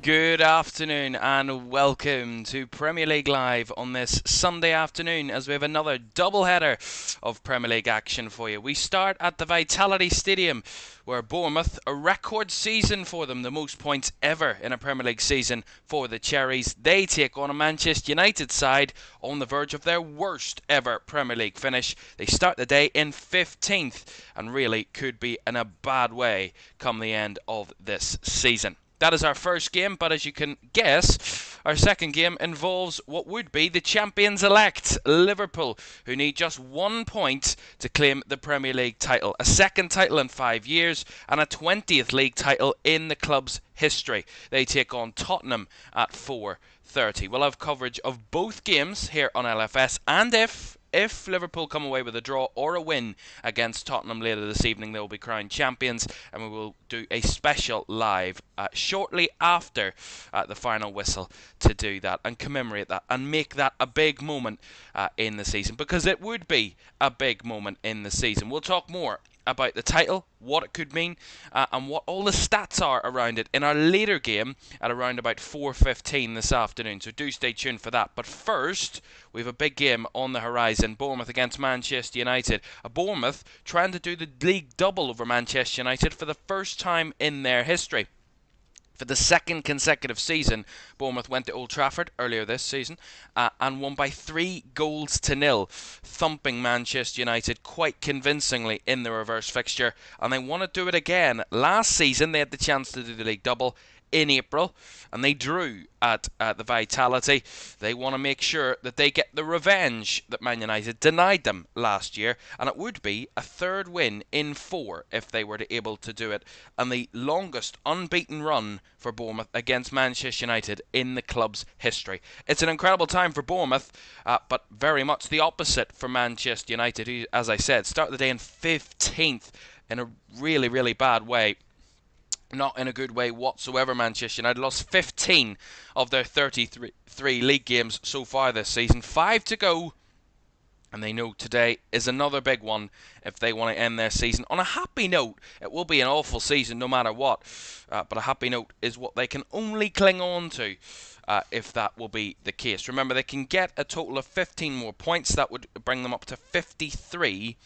Good afternoon and welcome to Premier League Live on this Sunday afternoon as we have another double-header of Premier League action for you. We start at the Vitality Stadium where Bournemouth, a record season for them, the most points ever in a Premier League season for the Cherries. They take on a Manchester United side on the verge of their worst ever Premier League finish. They start the day in 15th and really could be in a bad way come the end of this season. That is our first game, but as you can guess, our second game involves what would be the champions-elect, Liverpool, who need just 1 point to claim the Premier League title. A second title in 5 years and a 20th league title in the club's history. They take on Tottenham at 4:30. We'll have coverage of both games here on LFS, and if Liverpool come away with a draw or a win against Tottenham later this evening, they will be crowned champions, and we will do a special live shortly after the final whistle to do that and commemorate that and make that a big moment in the season, because it would be a big moment in the season. We'll talk more about the title, what it could mean, and what all the stats are around it in our later game at around about 4:15 this afternoon. So do stay tuned for that. But first, we have a big game on the horizon. Bournemouth against Manchester United. Bournemouth trying to do the league double over Manchester United for the first time in their history. For the second consecutive season, Bournemouth went to Old Trafford earlier this season and won by 3-0, thumping Manchester United quite convincingly in the reverse fixture. And they want to do it again. Last season, they had the chance to do the league double in April, and they drew at the Vitality. They want to make sure that they get the revenge that Man United denied them last year, and it would be a third win in 4 if they were able to do it, and the longest unbeaten run for Bournemouth against Manchester United in the club's history. It's an incredible time for Bournemouth, but very much the opposite for Manchester United, who, as I said, start the day in 15th in a really, really bad way. Not in a good way whatsoever. Manchester United lost 15 of their 33 league games so far this season. 5 to go, and they know today is another big one if they want to end their season on a happy note. It will be an awful season no matter what, but a happy note is what they can only cling on to if that will be the case. Remember, they can get a total of 15 more points. That would bring them up to 53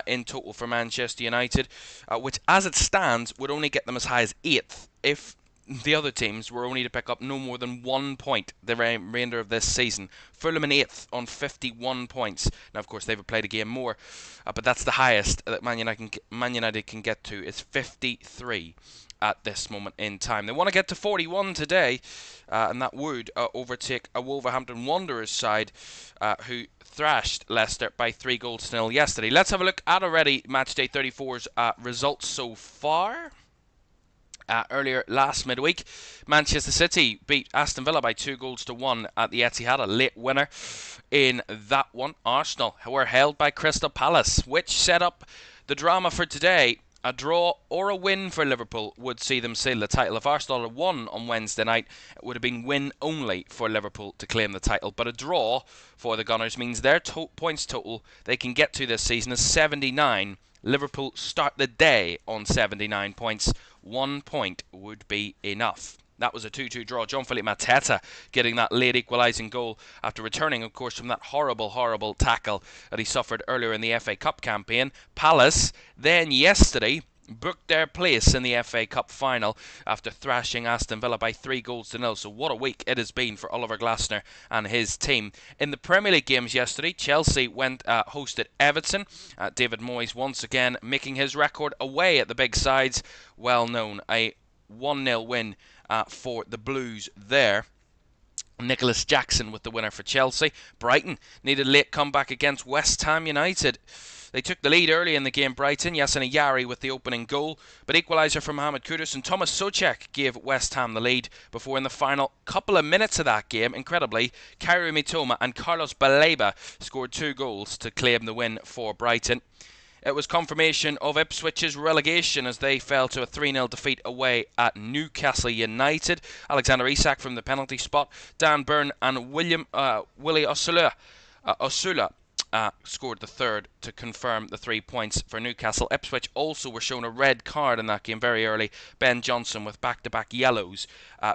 in total for Manchester United, which as it stands would only get them as high as 8th if the other teams were only to pick up no more than 1 point the remainder of this season. Fulham in 8th on 51 points. Now, of course, they've played a game more, but that's the highest that Man United can get to, is 53 at this moment in time. They want to get to 41 today, and that would overtake a Wolverhampton Wanderers side who thrashed Leicester by 3-0 yesterday. Let's have a look at already Matchday 34's results so far. Earlier last midweek, Manchester City beat Aston Villa by 2-1 at the Etihad, a late winner in that one. Arsenal were held by Crystal Palace, which set up the drama for today. A draw or a win for Liverpool would see them seal the title. If Arsenal had won on Wednesday night, it would have been win only for Liverpool to claim the title. But a draw for the Gunners means their points total they can get to this season is 79. Liverpool start the day on 79 points. 1 point would be enough. That was a 2-2 draw. Jean-Philippe Mateta getting that late equalising goal after returning, of course, from that horrible tackle that he suffered earlier in the FA Cup campaign. Palace then yesterday booked their place in the FA Cup final after thrashing Aston Villa by 3-0. So what a week it has been for Oliver Glasner and his team. In the Premier League games yesterday, Chelsea hosted Everton. David Moyes once again making his record away at the big sides. Well known, a 1-0 win for the Blues there. Nicholas Jackson with the winner for Chelsea. Brighton needed a late comeback against West Ham United. They took the lead early in the game, Brighton. Yasin Ayari with the opening goal, but equaliser from Mohamed Kudus and Thomas Soucek gave West Ham the lead before in the final couple of minutes of that game, incredibly, Kairi Mitoma and Carlos Baleba scored 2 goals to claim the win for Brighton. It was confirmation of Ipswich's relegation as they fell to a 3-0 defeat away at Newcastle United. Alexander Isak from the penalty spot, Dan Burn and Willie Osula scored the third to confirm the 3 points for Newcastle. Ipswich also were shown a red card in that game very early. Ben Johnson with back-to-back yellows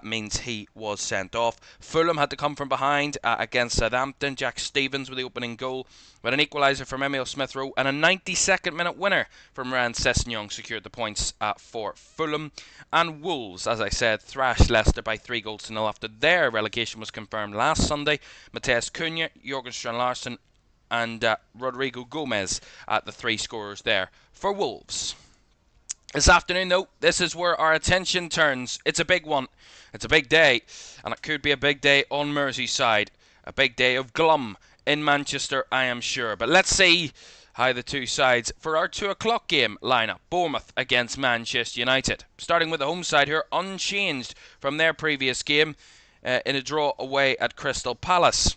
means he was sent off. Fulham had to come from behind against Southampton. Jack Stevens with the opening goal, but an equaliser from Emile Smith-Rowe and a 92nd minute winner from Ryan Sessegnon secured the points for Fulham. And Wolves, as I said, thrashed Leicester by 3-0 after their relegation was confirmed last Sunday. Matheus Cunha, Jorgen Strand-Larsen and Rodrigo Gomez at the 3 scorers there for Wolves. This afternoon, though, this is where our attention turns. It's a big one. It's a big day, and it could be a big day on Merseyside. A big day of glum in Manchester, I am sure. But let's see how the two sides for our 2 o'clock game line up. Bournemouth against Manchester United. Starting with the home side here, unchanged from their previous game in a draw away at Crystal Palace.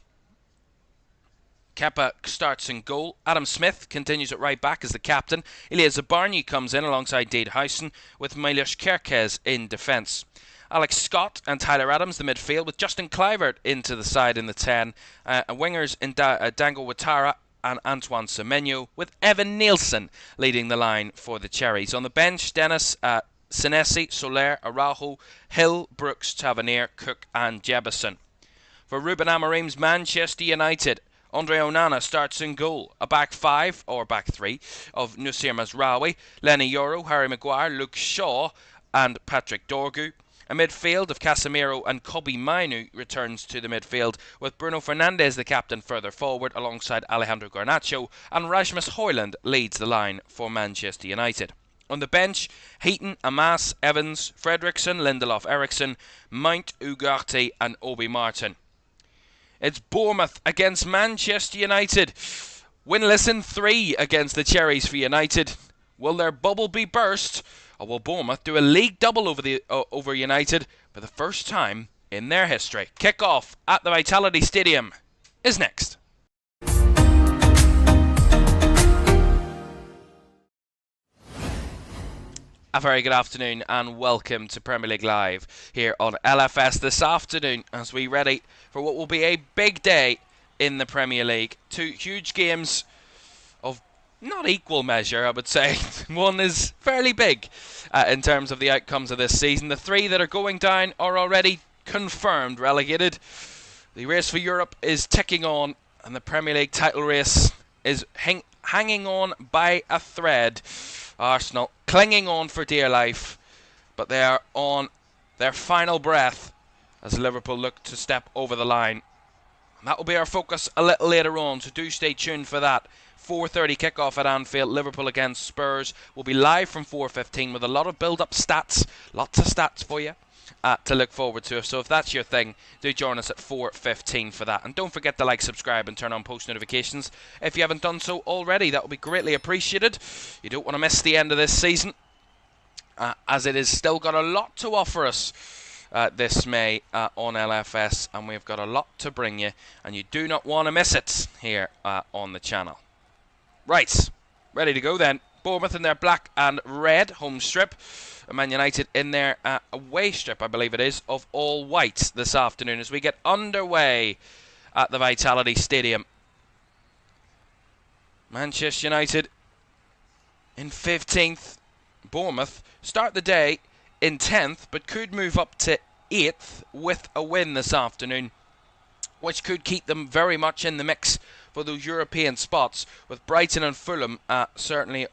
Kepa starts in goal. Adam Smith continues at right back as the captain. Ilya Zabarny comes in alongside Dade Howson with Milos Kerkez in defence. Alex Scott and Tyler Adams the midfield with Justin Kluivert into the side in the 10. Wingers in Dango Ouattara and Antoine Semenyo with Evan Nielsen leading the line for the Cherries. On the bench, Dennis Senesi, Soler, Araujo, Hill, Brooks, Tavernier, Cook and Jebison. For Ruben Amorim's Manchester United, Andre Onana starts in goal. A back 5 or back 3 of Noussair Mazraoui, Lenny Yoro, Harry Maguire, Luke Shaw and Patrick Dorgu. A midfield of Casemiro and Kobe Mainu returns to the midfield with Bruno Fernandes the captain further forward alongside Alejandro Garnacho, and Rasmus Højlund leads the line for Manchester United. On the bench, Heaton, Amas, Evans, Fredriksson, Lindelof Eriksson, Mount, Ugarte and Obi Martin. It's Bournemouth against Manchester United. Winless in 3 against the Cherries for United. Will their bubble be burst, or will Bournemouth do a league double over United for the first time in their history? Kickoff at the Vitality Stadium is next. A very good afternoon and welcome to Premier League Live here on LFS this afternoon as we ready for what will be a big day in the Premier League. 2 huge games of not equal measure, I would say. One is fairly big in terms of the outcomes of this season. The 3 that are going down are already confirmed relegated. The race for Europe is ticking on and the Premier League title race is hanging on by a thread. Arsenal clinging on for dear life, but they are on their final breath as Liverpool look to step over the line. And that will be our focus a little later on, so do stay tuned for that. 4:30 kickoff at Anfield, Liverpool against Spurs. We'll be live from 4:15 with a lot of build-up stats, lots of stats for you to look forward to. So if that's your thing, do join us at 4:15 for that. And don't forget to like, subscribe and turn on post notifications if you haven't done so already. That will be greatly appreciated. You don't want to miss the end of this season as it has still got a lot to offer us this May on LFS, and we've got a lot to bring you, and you do not want to miss it here on the channel. Right, ready to go then. Bournemouth in their black and red home strip, and Man United in their away strip, I believe it is, of all white this afternoon as we get underway at the Vitality Stadium. Manchester United in 15th. Bournemouth start the day in 10th, but could move up to 8th with a win this afternoon, which could keep them very much in the mix for those European spots, with Brighton and Fulham certainly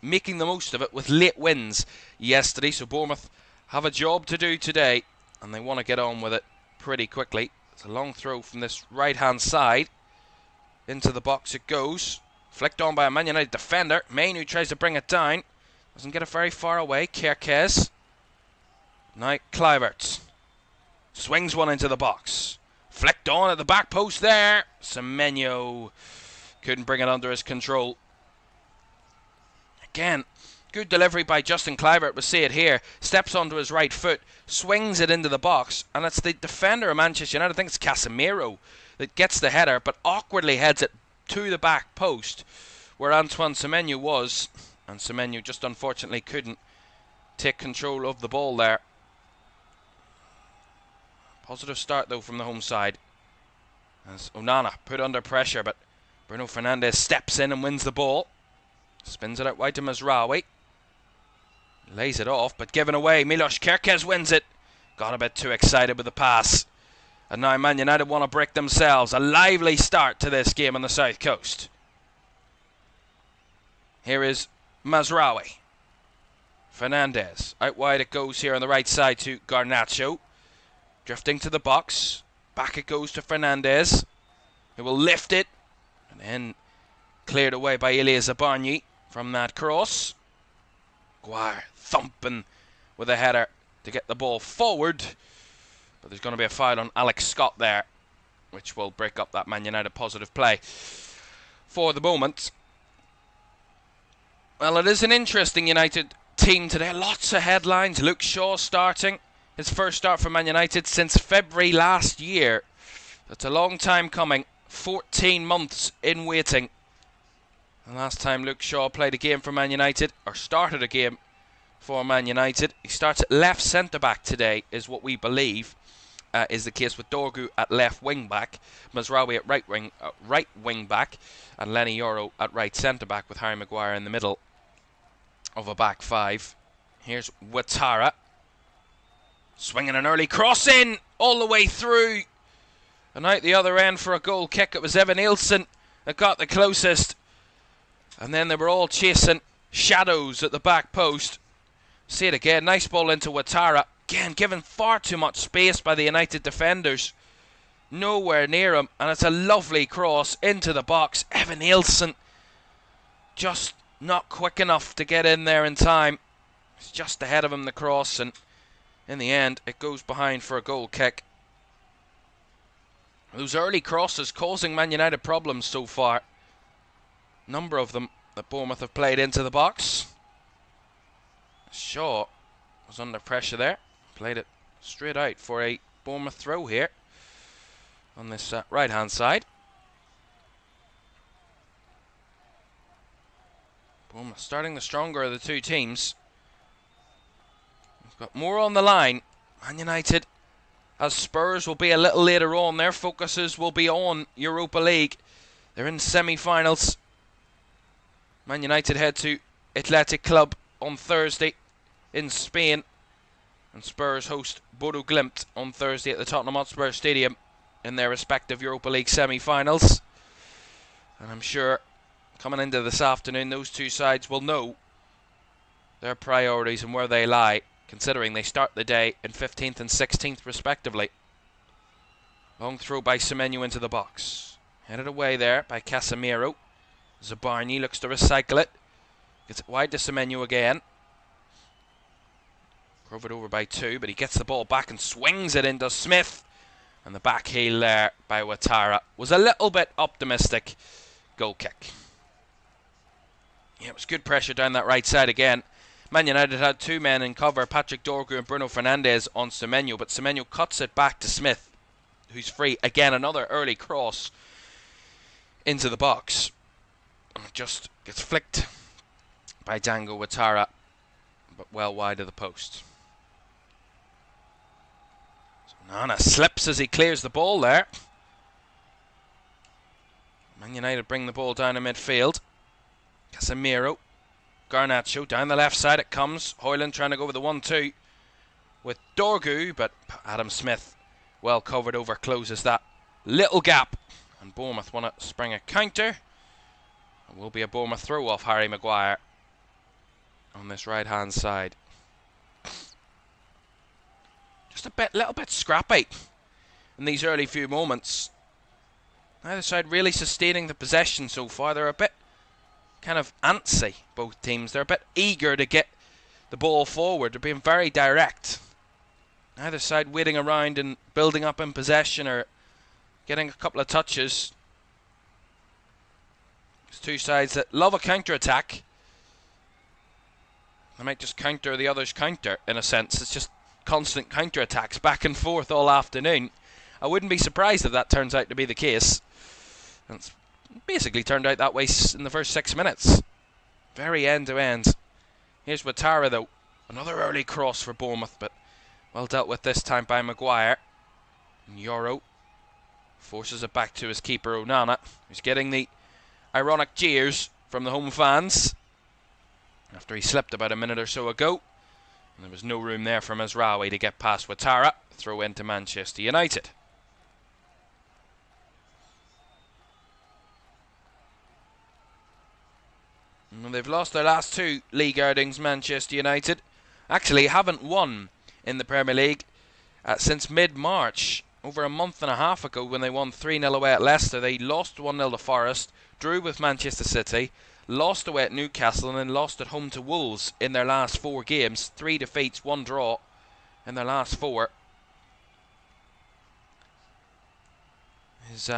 making the most of it with late wins yesterday. So Bournemouth have a job to do today, and they want to get on with it pretty quickly. It's a long throw from this right-hand side. Into the box it goes. Flicked on by a Man United defender. Mainu tries to bring it down. Doesn't get it very far away. Kerkez. Now Kluivert. Swings one into the box. Flicked on at the back post there. Semenyo couldn't bring it under his control. Again, good delivery by Justin Kluivert. We'll see it here. Steps onto his right foot. Swings it into the box. And it's the defender of Manchester United, I think it's Casemiro, that gets the header, but awkwardly heads it to the back post where Antoine Semenyo was. And Semenyo just unfortunately couldn't take control of the ball there. Positive start though from the home side as Onana put under pressure, but Bruno Fernandes steps in and wins the ball. Spins it out wide to Mazraoui. Lays it off, but given away. Milos Kerkez wins it. Got a bit too excited with the pass. And now Man United want to break themselves. A lively start to this game on the South Coast. Here is Mazraoui. Fernandes. Out wide it goes here on the right side to Garnacho. Drifting to the box. Back it goes to Fernandes. He will lift it. And then cleared away by Ilya Zabarnyi from that cross. Guire thumping with a header to get the ball forward. But there's going to be a foul on Alex Scott there, which will break up that Man United positive play for the moment. Well, it is an interesting United team today. Lots of headlines. Luke Shaw starting. His first start for Man United since February last year. That's a long time coming. 14 months in waiting. The last time Luke Shaw played a game for Man United, or started a game for Man United, he starts at left centre-back today, is what we believe is the case, with Dorgu at left wing-back, Mazraoui at right wing-back, and Lenny Yoro at right centre-back, with Harry Maguire in the middle of a back five. Here's Ouattara. Swinging an early cross in, all the way through. And out the other end for a goal kick, it was Evan Nielsen that got the closest. And then they were all chasing shadows at the back post. See it again, nice ball into Ouattara. Again, given far too much space by the United defenders. Nowhere near him, and it's a lovely cross into the box. Evan Nielsen just not quick enough to get in there in time. It's just ahead of him, the cross, and in the end, it goes behind for a goal kick. Those early crosses causing Man United problems so far. Number of them that Bournemouth have played into the box. Shaw was under pressure there. Played it straight out for a Bournemouth throw here on this right hand side. Bournemouth starting the stronger of the two teams. We've got more on the line. Man United, as Spurs will be a little later on, their focuses will be on Europa League. They're in semi-finals. Man United head to Athletic Club on Thursday in Spain, and Spurs host Bodo Glimt on Thursday at the Tottenham Hotspur Stadium in their respective Europa League semi-finals. And I'm sure coming into this afternoon, those two sides will know their priorities and where they lie, considering they start the day in 15th and 16th respectively. Long throw by Semenyo into the box. Headed away there by Casemiro. Zabarnyi looks to recycle it. Gets it wide to Semenyo again. Drove it over by two, but he gets the ball back and swings it into Smith. And the back heel there by Ouattara was a little bit optimistic. Goal kick. Yeah, it was good pressure down that right side again. Man United had two men in cover, Patrick Dorgu and Bruno Fernandes on Semenyo, but Semenyo cuts it back to Smith, who's free. Again, another early cross into the box. And it just gets flicked by Dango Ouattara, but well wide of the post. So Nana slips as he clears the ball there. Man United bring the ball down in midfield. Casemiro. Garnacho down the left side it comes. Højlund trying to go with the 1-2 with Dorgu, but Adam Smith, well covered over, closes that little gap. And Bournemouth want to spring a counter. It will be a Bournemouth throw off Harry Maguire on this right hand side. Just little bit scrappy in these early few moments. Neither side really sustaining the possession so far. They're a bit kind of antsy, both teams. They're a bit eager to get the ball forward. They're being very direct. Neither side waiting around and building up in possession or getting a couple of touches. It's two sides that love a counter-attack. They might just counter the other's counter, in a sense. It's just constant counter-attacks back and forth all afternoon. I wouldn't be surprised if that turns out to be the case. And it's basically turned out that way in the first 6 minutes. Very end-to-end. Here's Ouattara, though. Another early cross for Bournemouth, but well dealt with this time by Maguire. And Yoro forces it back to his keeper, Onana, who's getting the ironic jeers from the home fans after he slipped about a minute or so ago. And there was no room there for Mazraoui to get past Ouattara. Throw into Manchester United. And they've lost their last 2 league outings, Manchester United. Actually haven't won in the Premier League since mid-March. Over a month and a half ago when they won 3-0 away at Leicester. They lost 1-0 to Forest, drew with Manchester City, lost away at Newcastle, and then lost at home to Wolves in their last 4 games. 3 defeats, 1 draw in their last 4. Is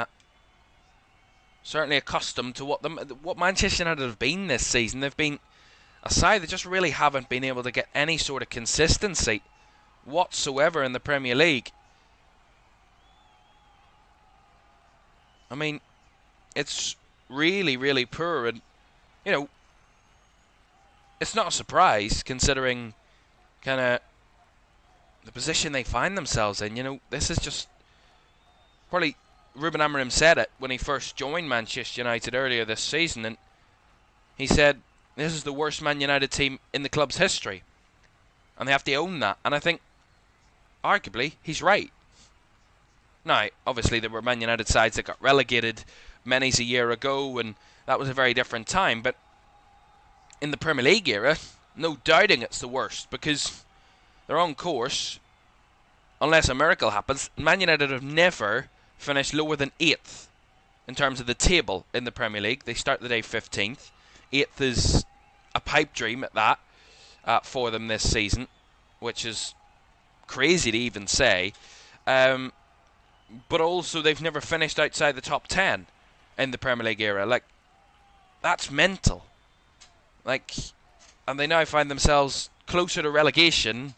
certainly accustomed to what Manchester United have been this season. They've been a side that just really haven't been able to get any sort of consistency whatsoever in the Premier League. I mean, it's really, really poor, and you know, it's not a surprise considering kind of the position they find themselves in. You know, this is just probably Ruben Amorim said it when he first joined Manchester United earlier this season, and he said this is the worst Man United team in the club's history, and they have to own that. And I think, arguably, he's right. Now, obviously, there were Man United sides that got relegated many's a year ago, and that was a very different time. But in the Premier League era, no doubting it's the worst, because they're on course, unless a miracle happens. Man United have never finished lower than 8th in terms of the table in the Premier League. They start the day 15th. 8th is a pipe dream at that for them this season, which is crazy to even say. But also they've never finished outside the top 10 in the Premier League era. Like, that's mental. Like, and they now find themselves closer to relegation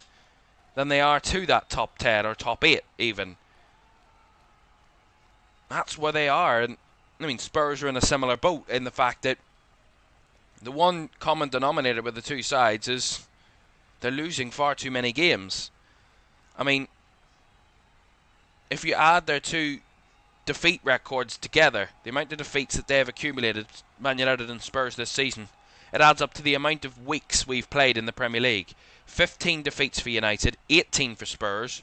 than they are to that top 10 or top 8 even. That's where they are. And I mean, Spurs are in a similar boat in the fact that the one common denominator with the two sides is they're losing far too many games. I mean, if you add their 2 defeat records together, the amount of defeats that they have accumulated, Man United and Spurs this season, it adds up to the amount of weeks we've played in the Premier League. 15 defeats for United, 18 for Spurs.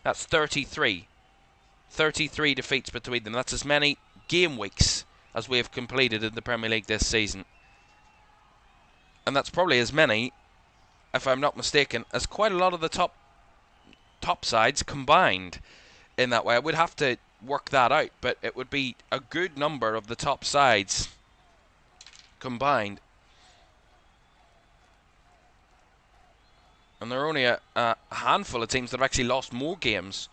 That's 33. 33 defeats between them. That's as many game weeks as we have completed in the Premier League this season. And that's probably as many, if I'm not mistaken, as quite a lot of the top sides combined in that way. I would have to work that out, but it would be a good number of the top sides combined. And there are only a handful of teams that have actually lost more games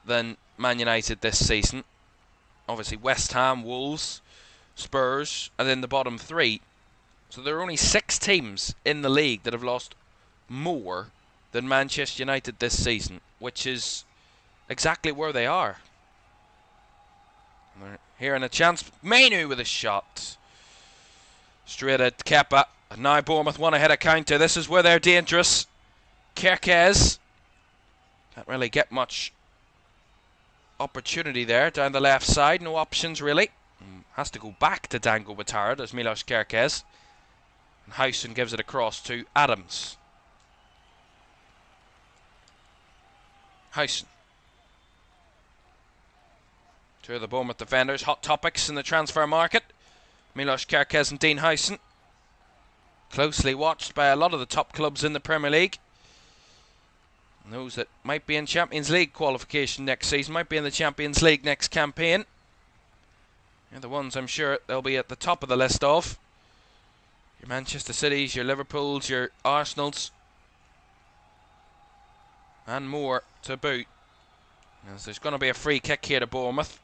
than Man United this season. Obviously West Ham, Wolves, Spurs, and then the bottom 3. So there are only 6 teams in the league that have lost more than Manchester United this season, which is exactly where they are. They're here in a chance. Mainu with a shot. Straight at Kepa. And now Bournemouth one ahead of counter. This is where they're dangerous. Cherries can't really get much opportunity there down the left side. No options really. Has to go back to Dango Ouattara. There's Milos Cherries. And Howson gives it across to Adams. Howson. 2 of the Bournemouth defenders. Hot topics in the transfer market. Milos Cherries and Dean Howson. Closely watched by a lot of the top clubs in the Premier League. And those that might be in Champions League qualification next season, might be in the Champions League next campaign. They're the ones I'm sure they'll be at the top of the list of. Your Manchester Cities, your Liverpools, your Arsenals. And more to boot. As there's going to be a free kick here to Bournemouth.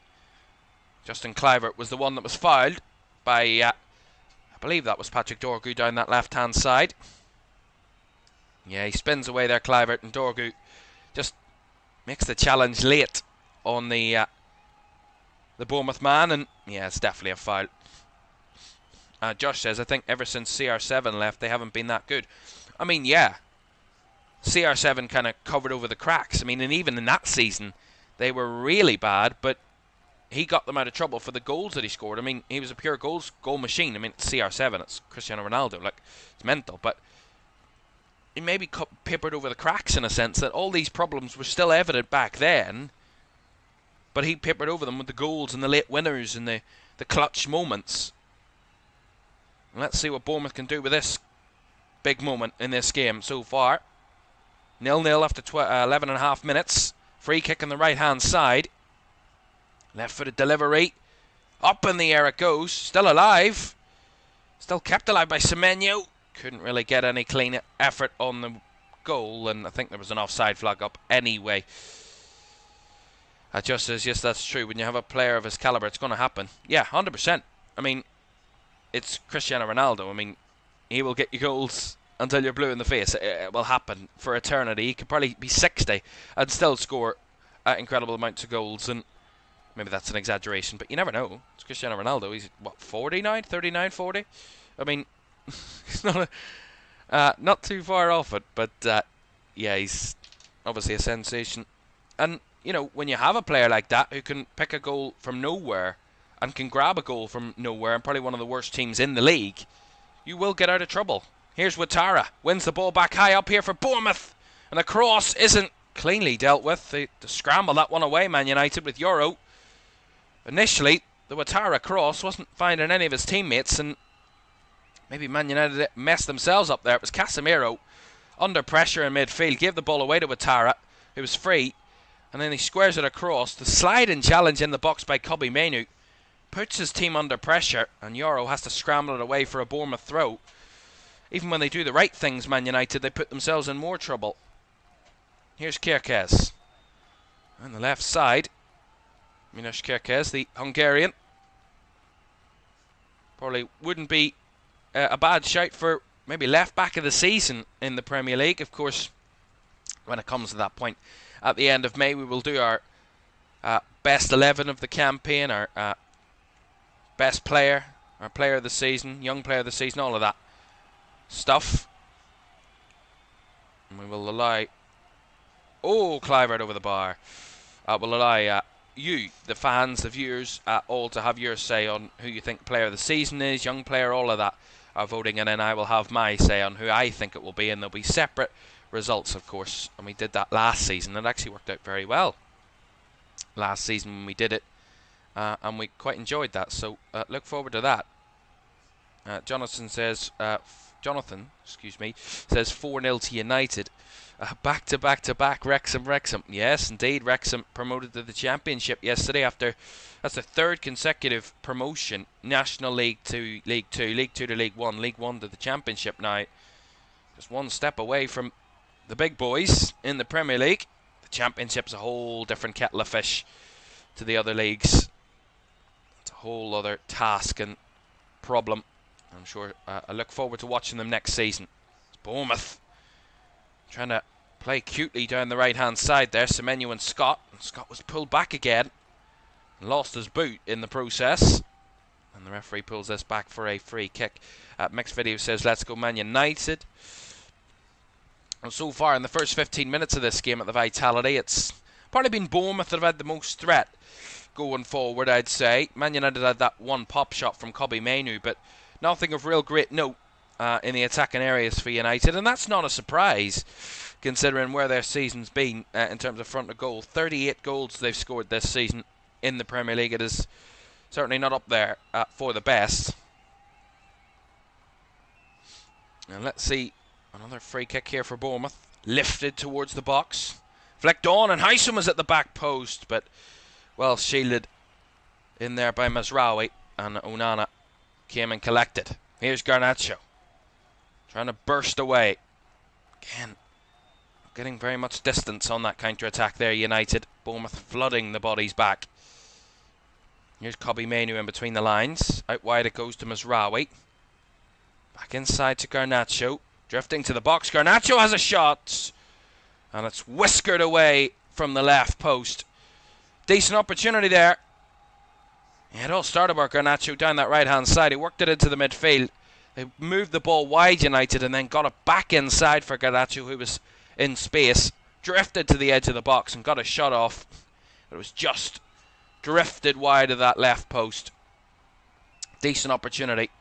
Justin Kluivert was the one that was fouled by, I believe that was Patrick Dorgu down that left-hand side. Yeah, he spins away there, Kluivert, and Dorgu just makes the challenge late on the Bournemouth man, and yeah, it's definitely a foul. Josh says, I think ever since CR7 left, they haven't been that good. I mean, yeah, CR7 kind of covered over the cracks. I mean, and even in that season, they were really bad, but he got them out of trouble for the goals that he scored. I mean, he was a pure goal machine. I mean, it's CR7, it's Cristiano Ronaldo. Like, it's mental, but he maybe papered over the cracks in a sense that all these problems were still evident back then, but he papered over them with the goals and the late winners and the clutch moments. And let's see what Bournemouth can do with this big moment in this game so far. 0-0 after 11.5 minutes. Free kick on the right-hand side. Left-footed delivery. Up in the air it goes. Still alive. Still kept alive by Semenyo. Couldn't really get any clean effort on the goal, and I think there was an offside flag up anyway. Just as, yes, that's true. When you have a player of his calibre, it's going to happen. Yeah, 100%. I mean, it's Cristiano Ronaldo. I mean, he will get you goals until you're blue in the face. It will happen for eternity. He could probably be 60 and still score incredible amounts of goals, and maybe that's an exaggeration, but you never know. It's Cristiano Ronaldo. He's, what, 49, 39, 40? I mean, he's not too far off it, but yeah, he's obviously a sensation. And, you know, when you have a player like that who can pick a goal from nowhere and can grab a goal from nowhere, and probably one of the worst teams in the league, you will get out of trouble. Here's Ouattara, wins the ball back high up here for Bournemouth, and the cross isn't cleanly dealt with. They scramble that one away, Man United, with Euro. Initially, the Ouattara cross wasn't finding any of his teammates, and maybe Man United messed themselves up there. It was Casemiro under pressure in midfield, gave the ball away to Ouattara, who was free, and then he squares it across. The sliding challenge in the box by Kobbie Mainoo puts his team under pressure, and Euro has to scramble it away for a Bournemouth throw. Even when they do the right things, Man United, they put themselves in more trouble. Here's Cherries on the left side. Milos Cherries, the Hungarian. Probably wouldn't be a bad shout for maybe left back of the season in the Premier League. Of course, when it comes to that point, at the end of May, we will do our best 11 of the campaign, our best player, our player of the season, young player of the season, all of that stuff. And we will allow... Oh, Clivert over the bar. We'll allow you, the fans, the viewers, all to have your say on who you think player of the season is, young player, all of that are voting, and then I will have my say on who I think it will be, and there'll be separate results, of course, and we did that last season. It actually worked out very well last season when we did it, and we quite enjoyed that, so look forward to that. Jonathan says 4-0 to United. Back to back Wrexham. Yes, indeed, Wrexham promoted to the Championship yesterday after, that's the third consecutive promotion, National League to League 2, League 2 to League 1, League 1 to the Championship now. Just one step away from the big boys in the Premier League. The Championship's a whole different kettle of fish to the other leagues. It's a whole other task and problem. I'm sure I look forward to watching them next season. It's Bournemouth trying to play cutely down the right-hand side there. Semenyo and Scott. And Scott was pulled back again. And lost his boot in the process. And the referee pulls this back for a free kick. Mixed Video says, let's go Man United. And so far in the first 15 minutes of this game at the Vitality, it's probably been Bournemouth that have had the most threat going forward, I'd say. Man United had that one pop shot from Kobbie Mainoo, but nothing of real great note in the attacking areas for United, and that's not a surprise considering where their season's been in terms of front of goal. 38 goals they've scored this season in the Premier League. It is certainly not up there for the best. And let's see, another free kick here for Bournemouth. Lifted towards the box. Flicked on, and Hysam was at the back post, but well shielded in there by Mazraoui, and Onana came and collected. Here's Garnacho trying to burst away. Again, getting very much distance on that counter-attack there, United. Bournemouth flooding the bodies back. Here's Kobbie Mainoo in between the lines. Out wide it goes to Mazraoui. Back inside to Garnacho. Drifting to the box. Garnacho has a shot. And it's whiskered away from the left post. Decent opportunity there. Yeah, it all started by Garnacho down that right-hand side. He worked it into the midfield. They moved the ball wide, United, and then got it back inside for Garnacho, who was in space. Drifted to the edge of the box and got a shot off. But it was just drifted wide of that left post. Decent opportunity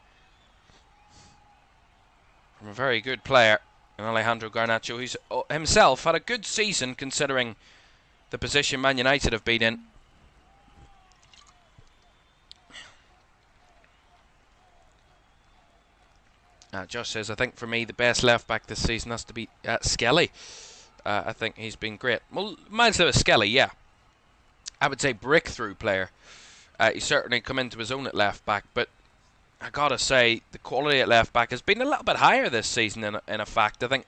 from a very good player, Alejandro Garnacho, who's himself had a good season considering the position Man United have been in. Josh says, I think for me the best left back this season has to be Skelly. I think he's been great. Well, Miles Lewis Skelly, yeah. I would say breakthrough player. He's certainly come into his own at left back, but I gotta say the quality at left back has been a little bit higher this season. In fact, I think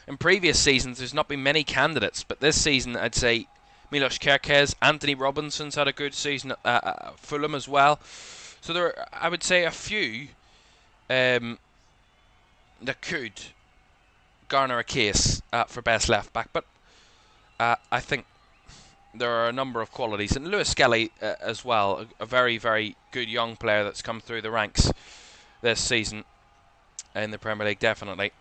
in previous seasons there's not been many candidates, but this season I'd say Milos Kerkez, Anthony Robinson's had a good season at Fulham as well. So there are, I would say, a few that could garner a case for best left back, but I think there are a number of qualities, and Lewis Skelly as well, a very, very good young player that's come through the ranks this season in the Premier League, definitely.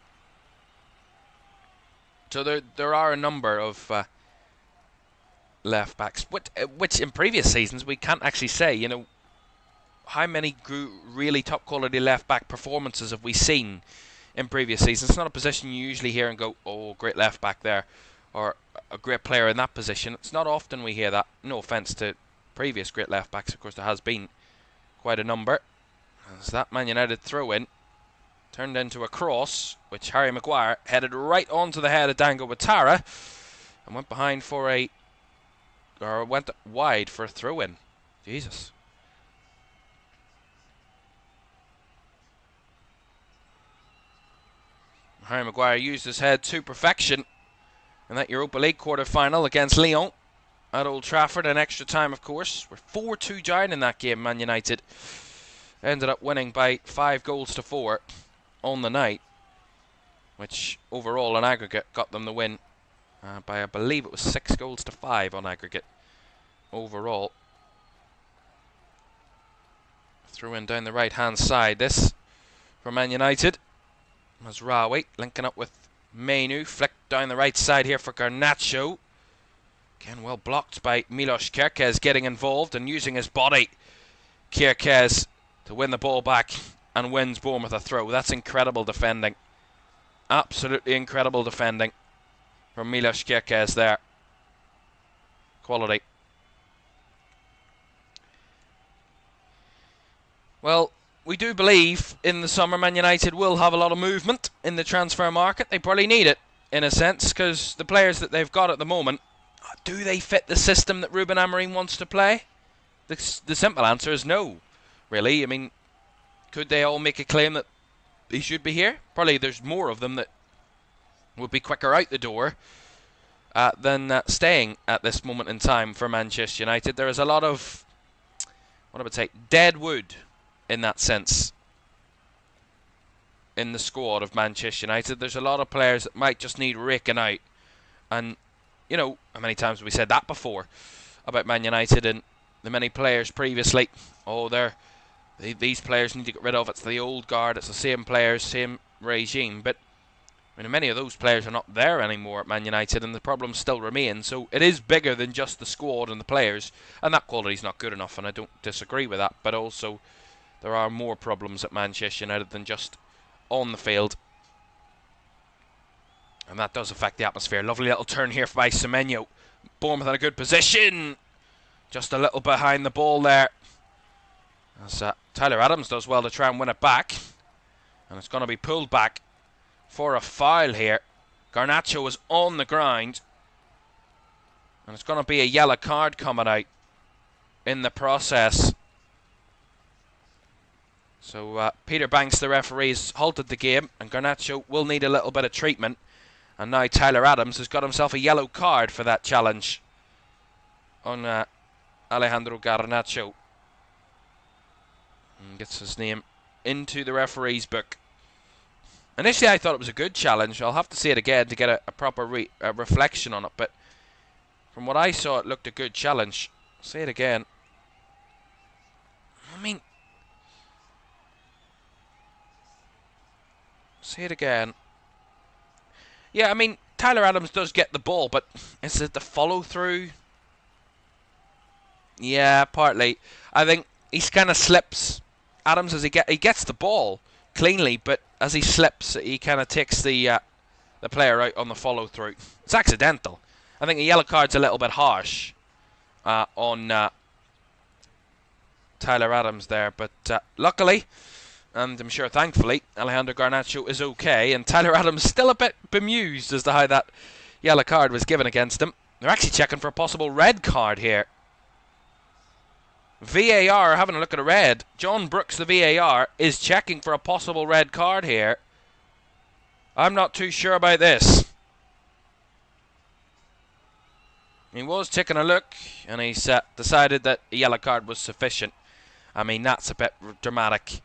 So there are a number of left backs, which in previous seasons we can't actually say, you know, how many really top quality left back performances have we seen in previous seasons? It's not a position you usually hear and go, oh, great left back there, or a great player in that position. It's not often we hear that. No offence to previous great left backs, of course there has been quite a number. As that Man United throw in turned into a cross, which Harry Maguire headed right onto the head of Dango Ouattara and went behind for went wide for a throw in. Jesus. Harry Maguire used his head to perfection in that Europa League quarter-final against Lyon at Old Trafford in extra time, of course. We're 4-2 down in that game. Man United ended up winning by 5-4 on the night, which overall in aggregate got them the win by, I believe it was 6-5 on aggregate overall. Throw in down the right-hand side. This for Man United. Mazraoui linking up with Mainu, flicked down the right side here for Garnacho. Again, well blocked by Milos Kerkez, getting involved and using his body. Kerkez to win the ball back and wins Bournemouth a throw. That's incredible defending. Absolutely incredible defending from Milos Kerkez there. Quality. Well, we do believe in the summer Man United will have a lot of movement in the transfer market. They probably need it, in a sense, because the players that they've got at the moment, do they fit the system that Ruben Amorim wants to play? The simple answer is no, really. I mean, could they all make a claim that he should be here? Probably there's more of them that would be quicker out the door than staying at this moment in time for Manchester United. There is a lot of, what I would say, dead wood in that sense in the squad of Manchester United. There's a lot of players that might just need raking out, and you know how many times have we said that before about Man United and the many players previously. Oh, these players need to get rid of. It's the old guard, it's the same players, same regime. But I mean, many of those players are not there anymore at Man United, and the problems still remain. So it is bigger than just the squad and the players, and that quality is not good enough, and I don't disagree with that. But also, there are more problems at Manchester United than just on the field, and that does affect the atmosphere. Lovely little turn here by Semenyo. Bournemouth in a good position, just a little behind the ball there, as Tyler Adams does well to try and win it back, and it's going to be pulled back for a foul here. Garnacho is on the ground, and it's going to be a yellow card coming out in the process. So Peter Banks, the referee, has halted the game, and Garnacho will need a little bit of treatment. And now Tyler Adams has got himself a yellow card for that challenge on Alejandro Garnacho. And gets his name into the referee's book. Initially I thought it was a good challenge. I'll have to see it again to get a proper reflection on it. But from what I saw, it looked a good challenge. I'll say it again. I mean, say it again. Yeah, I mean, Tyler Adams does get the ball, but is it the follow-through? Yeah, partly. I think he kind of slips. Adams, as he gets the ball cleanly, but as he slips, he kind of takes the player out on the follow through. It's accidental. I think the yellow card's a little bit harsh on Tyler Adams there, but luckily, and I'm sure thankfully, Alejandro Garnacho is okay, and Tyler Adams still a bit bemused as to how that yellow card was given against him. They're actually checking for a possible red card here. VAR having a look at a red. John Brooks, the VAR, is checking for a possible red card here. I'm not too sure about this. He was taking a look, and he's decided that a yellow card was sufficient. I mean, that's a bit dramatic.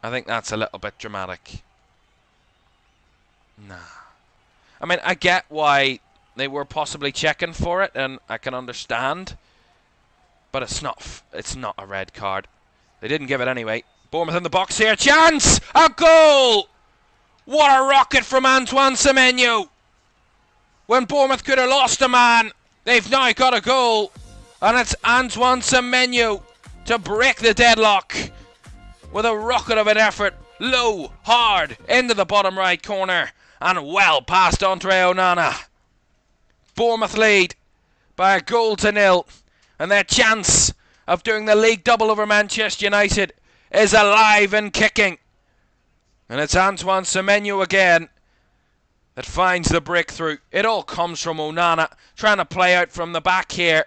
I think that's a little bit dramatic. Nah. I mean, I get why they were possibly checking for it, and I can understand. But it's not a red card. They didn't give it anyway. Bournemouth in the box here. Chance! A goal! What a rocket from Antoine Semenyo! When Bournemouth could have lost a man, they've now got a goal. And it's Antoine Semenyo to break the deadlock with a rocket of an effort. Low, hard, into the bottom right corner. And well past Andre Onana. Bournemouth lead by 1-0. And their chance of doing the league double over Manchester United is alive and kicking. And it's Antoine Semenyo again that finds the breakthrough. It all comes from Onana trying to play out from the back here.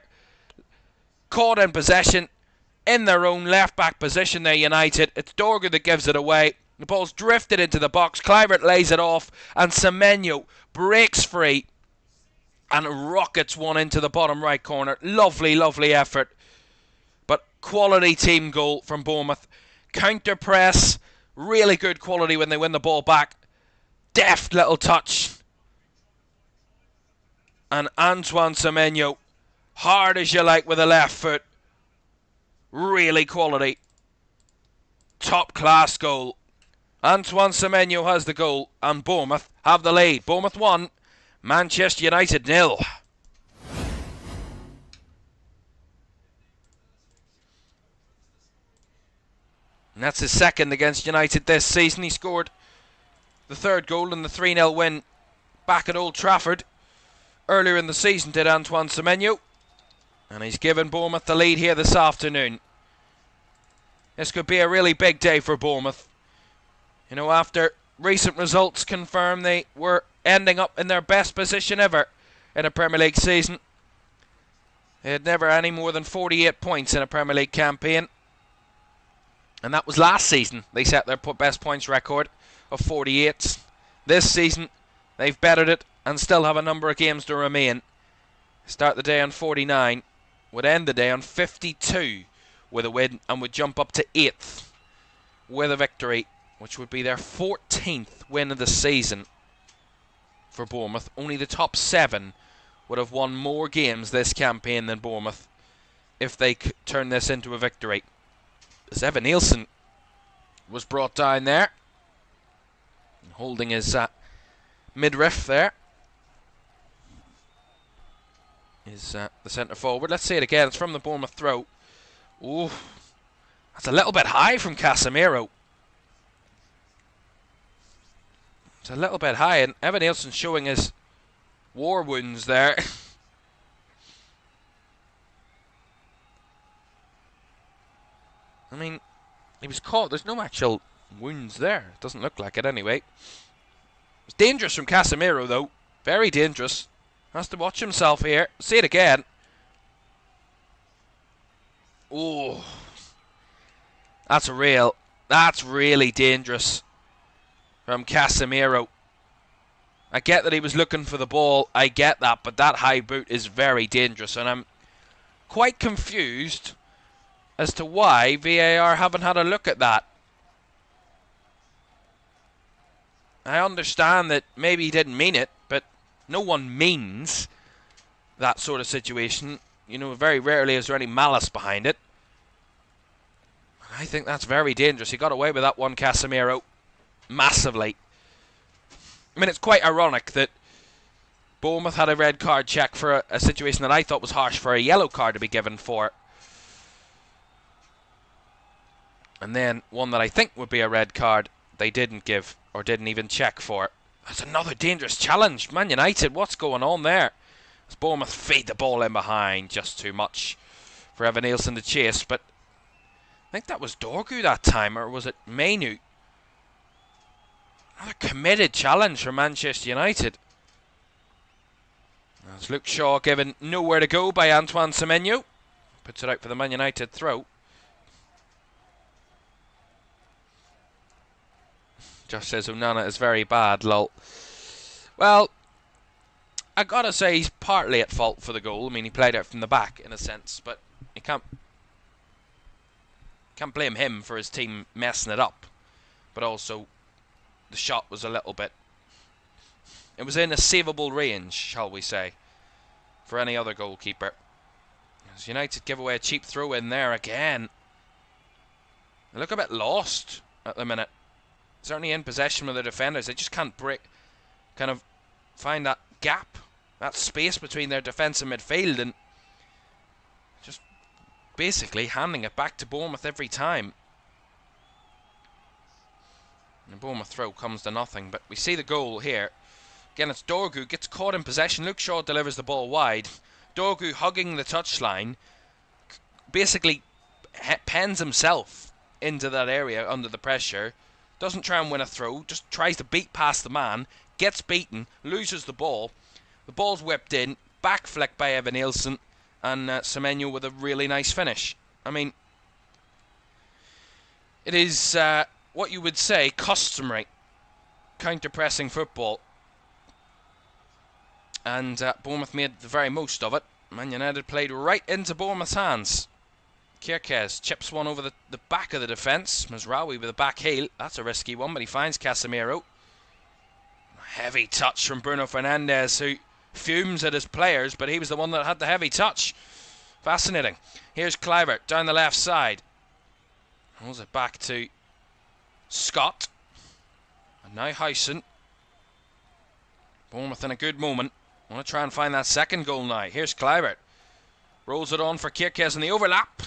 Caught in possession in their own left-back position there, United. It's Dorgu that gives it away. The ball's drifted into the box. Kluivert lays it off. And Semenyo breaks free and rockets one into the bottom right corner. Lovely, lovely effort. But quality team goal from Bournemouth. Counter press. Really good quality when they win the ball back. Deft little touch. And Antoine Semenyo, hard as you like with the left foot. Really quality. Top class goal. Antoine Semenyo has the goal and Bournemouth have the lead. Bournemouth 1. Manchester United 0. And that's his second against United this season. He scored the third goal in the 3-0 win back at Old Trafford earlier in the season, did Antoine Semenyo. And he's given Bournemouth the lead here this afternoon. This could be a really big day for Bournemouth. You know, after recent results confirm they were ending up in their best position ever in a Premier League season. They had never any more than 48 points in a Premier League campaign. And that was last season. They set their best points record of 48. This season, they've bettered it and still have a number of games to remain. Start the day on 49, would end the day on 52 with a win, and would jump up to 8th with a victory, which would be their 14th win of the season for Bournemouth. Only the top 7 would have won more games this campaign than Bournemouth if they turn this into a victory. As Evan Nielsen was brought down there, holding his midriff there, is the centre forward. Let's see it again. It's from the Bournemouth throw. Ooh, that's a little bit high from Casemiro. It's a little bit high, and Evan Nielsen showing his war wounds there. I mean, he was caught. There's no actual wounds there. It doesn't look like it anyway. It's dangerous from Casemiro, though. Very dangerous. Has to watch himself here. See it again. Oh, that's really dangerous from Casemiro. I get that he was looking for the ball. I get that, but that high boot is very dangerous, and I'm quite confused as to why VAR haven't had a look at that. I understand that maybe he didn't mean it, but no one means that sort of situation. You know, very rarely is there any malice behind it. I think that's very dangerous. He got away with that one, Casemiro, massively. I mean, it's quite ironic that Bournemouth had a red card check for a situation that I thought was harsh for a yellow card to be given for. And then one that I think would be a red card they didn't give or didn't even check for. That's another dangerous challenge. Man United, what's going on there? As Bournemouth feed the ball in behind, just too much for Evan Nielsen to chase. But I think that was Dorgu that time, or was it Mainu? Another committed challenge for Manchester United. As Luke Shaw given nowhere to go by Antoine Semenyo. Puts it out for the Man United throw. Josh says Onana is very bad, lol. Well, I gotta say he's partly at fault for the goal. I mean, he played out from the back in a sense, but you can't blame him for his team messing it up. But also, the shot was a little bit... It was in a savable range, shall we say, for any other goalkeeper. As United give away a cheap throw in there again. They look a bit lost at the minute. Certainly in possession with the defenders. They just can't find that gap, that space between their defence and midfield, and just basically handing it back to Bournemouth every time. And the Bournemouth throw comes to nothing, but we see the goal here. Again, it's Dorgu, gets caught in possession. Luke Shaw delivers the ball wide. Dorgu hugging the touchline, basically pens himself into that area under the pressure. Doesn't try and win a throw, just tries to beat past the man, gets beaten, loses the ball. The ball's whipped in, back flick by Evan Nielsen, and Semenyo with a really nice finish. I mean, it is what you would say customary counter-pressing football. And Bournemouth made the very most of it. Man United played right into Bournemouth's hands. Kirkes chips one over the back of the defence. Mazraoui with a back heel. That's a risky one, but he finds Casemiro. Heavy touch from Bruno Fernandes, who fumes at his players, but he was the one that had the heavy touch. Fascinating. Here's Kluivert down the left side. Holds it back to Scott. And now Huyson. Bournemouth in a good moment. Want to try and find that second goal now. Here's Kluivert. Rolls it on for Kirkes in the overlap.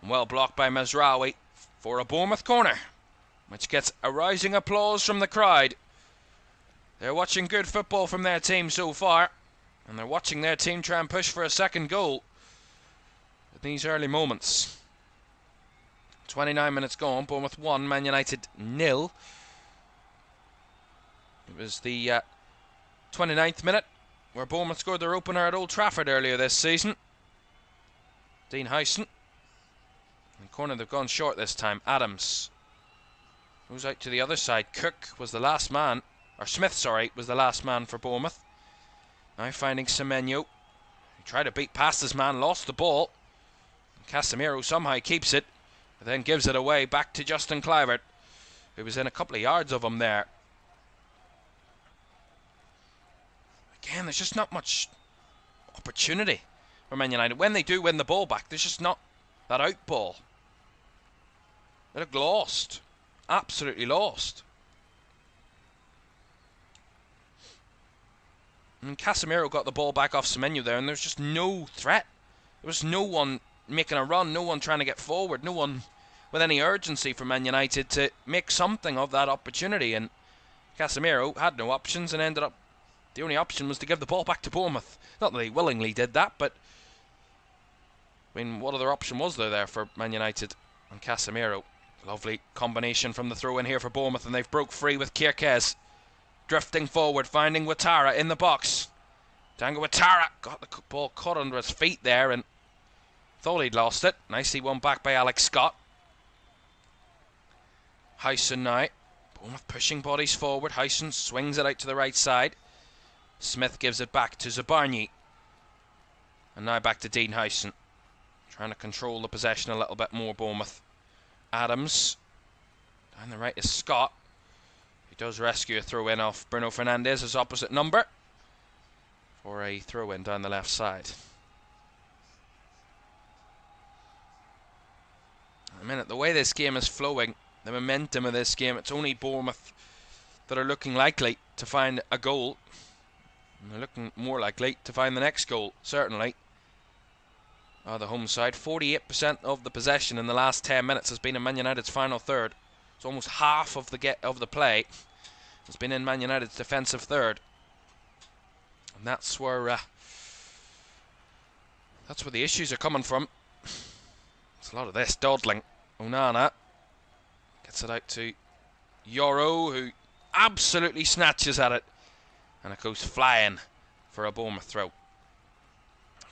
Well blocked by Mazraoui for a Bournemouth corner, which gets a rousing applause from the crowd. They're watching good football from their team so far, and they're watching their team try and push for a second goal at these early moments. 29 minutes gone, Bournemouth 1, Man United 0. It was the 29th minute where Bournemouth scored their opener at Old Trafford earlier this season. Dean Huyson. In the corner they've gone short this time. Adams goes out to the other side. Cook was the last man, or Smith, sorry, was the last man for Bournemouth. Now finding Semenyo. He tried to beat past his man, lost the ball. Casemiro somehow keeps it, but then gives it away back to Justin Kluivert, who was in a couple of yards of him there. Again, there's just not much opportunity for Man United. When they do win the ball back, there's just not that out ball. They look lost. Absolutely lost. And Casemiro got the ball back off Semenyo there, and there's just no threat. There was no one making a run, no one trying to get forward, no one with any urgency for Man United to make something of that opportunity. And Casemiro had no options and ended up, the only option was to give the ball back to Bournemouth. Not that he willingly did that, but I mean, what other option was there for Man United? And Casemiro, lovely combination from the throw in here for Bournemouth, and they've broke free with Kirkes drifting forward, finding Ouattara in the box. Dango Ouattara got the ball caught under his feet there and thought he'd lost it. Nicely won back by Alex Scott. Huyson now. Bournemouth pushing bodies forward. Huyson swings it out to the right side. Smith gives it back to Zabarnyi. And now back to Dean Huyson. Trying to control the possession a little bit more, Bournemouth. Adams. Down the right is Scott. He does rescue a throw-in off Bruno Fernandes, his opposite number, for a throw-in down the left side. A minute, the way this game is flowing, the momentum of this game, it's only Bournemouth that are looking likely to find a goal. And they're looking more likely to find the next goal, certainly. The home side, 48% of the possession in the last 10 minutes has been in Man United's final third. It's almost half of the play has been in Man United's defensive third. And that's where the issues are coming from. There's a lot of this dawdling. Onana gets it out to Yoro, who absolutely snatches at it. And it goes flying for a Bournemouth throw.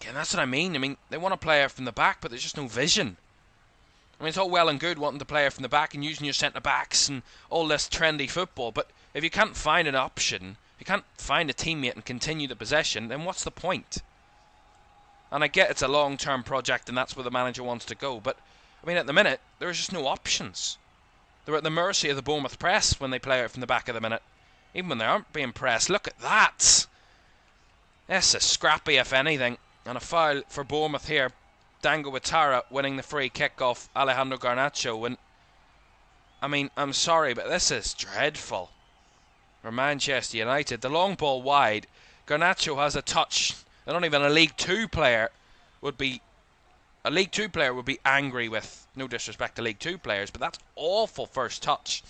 Again, that's what I mean. I mean, they want to play out from the back, but there's just no vision. I mean, it's all well and good wanting to play out from the back and using your centre-backs and all this trendy football, but if you can't find an option, if you can't find a teammate and continue the possession, then what's the point? And I get it's a long-term project and that's where the manager wants to go, but, I mean, at the minute, there's just no options. They're at the mercy of the Bournemouth press when they play out from the back of the minute. Even when they aren't being pressed. Look at that! This is scrappy, if anything. And a foul for Bournemouth here. Dango Ouattara winning the free kick off Alejandro Garnacho. And I mean, I'm sorry, but this is dreadful for Manchester United. The long ball wide. Garnacho has a touch that not even a League Two player would be. A League Two player would be angry with. No disrespect to League Two players, but that's awful first touch.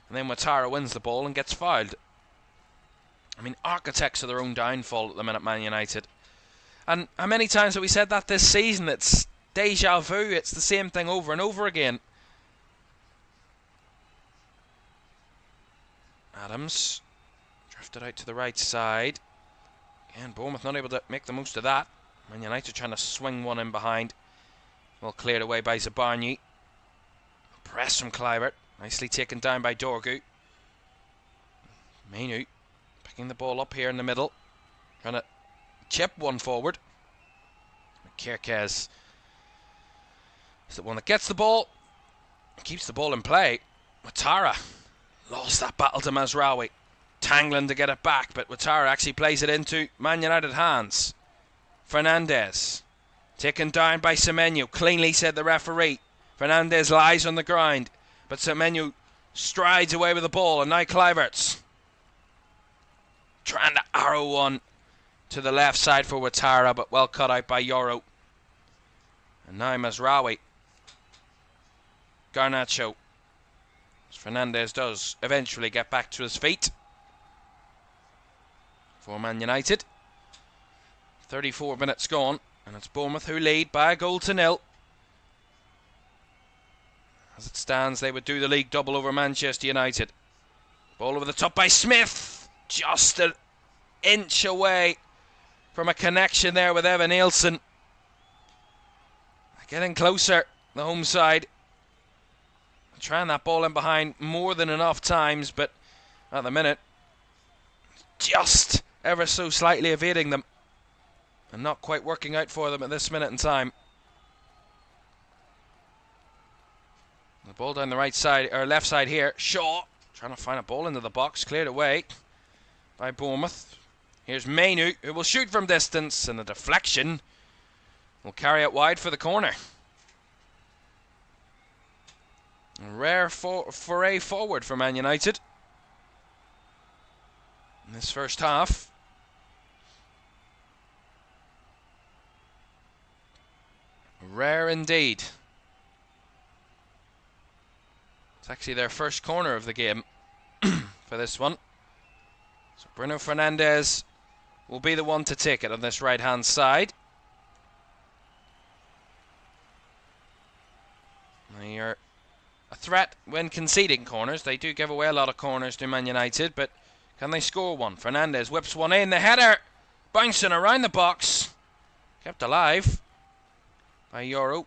And then Ouattara wins the ball and gets fouled. I mean, architects of their own downfall at the minute, Man United. And how many times have we said that this season? It's deja vu. It's the same thing over and over again. Adams drifted out to the right side. Again, Bournemouth not able to make the most of that. Man United trying to swing one in behind. Well cleared away by Zabarnyi. Press from Kluivert. Nicely taken down by Dorgu. Mainu picking the ball up here in the middle. Trying to chip one forward. Kirkez is the one that gets the ball. Keeps the ball in play. Ouattara lost that battle to Mazraoui. Tangling to get it back, but Ouattara actually plays it into Man United hands. Fernandez taken down by Semenyo. Cleanly, said the referee. Fernandez lies on the ground, but Semenyo strides away with the ball, and now Kluivert's trying to arrow one to the left side for Ouattara, but well cut out by Yoro. And now Mazraoui. Garnacho. As Fernandez does eventually get back to his feet. For Man United. 34 minutes gone, and it's Bournemouth who lead by a goal to nil. As it stands, they would do the league double over Manchester United. Ball over the top by Smith. Just an inch away from a connection there with Evan Nielsen. Getting closer, the home side. Trying that ball in behind more than enough times, but at the minute, just ever so slightly evading them. And not quite working out for them at this minute in time. The ball down the right side, or left side here. Shaw trying to find a ball into the box, cleared away by Bournemouth. Here's Mainu, who will shoot from distance, and the deflection will carry it wide for the corner. A rare foray forward for Man United in this first half. Rare indeed. It's actually their first corner of the game for this one. So Bruno Fernandes will be the one to take it on this right-hand side. They are a threat when conceding corners. They do give away a lot of corners to Man United, but can they score one? Fernandes whips one in. The header bouncing around the box. Kept alive by Yoro.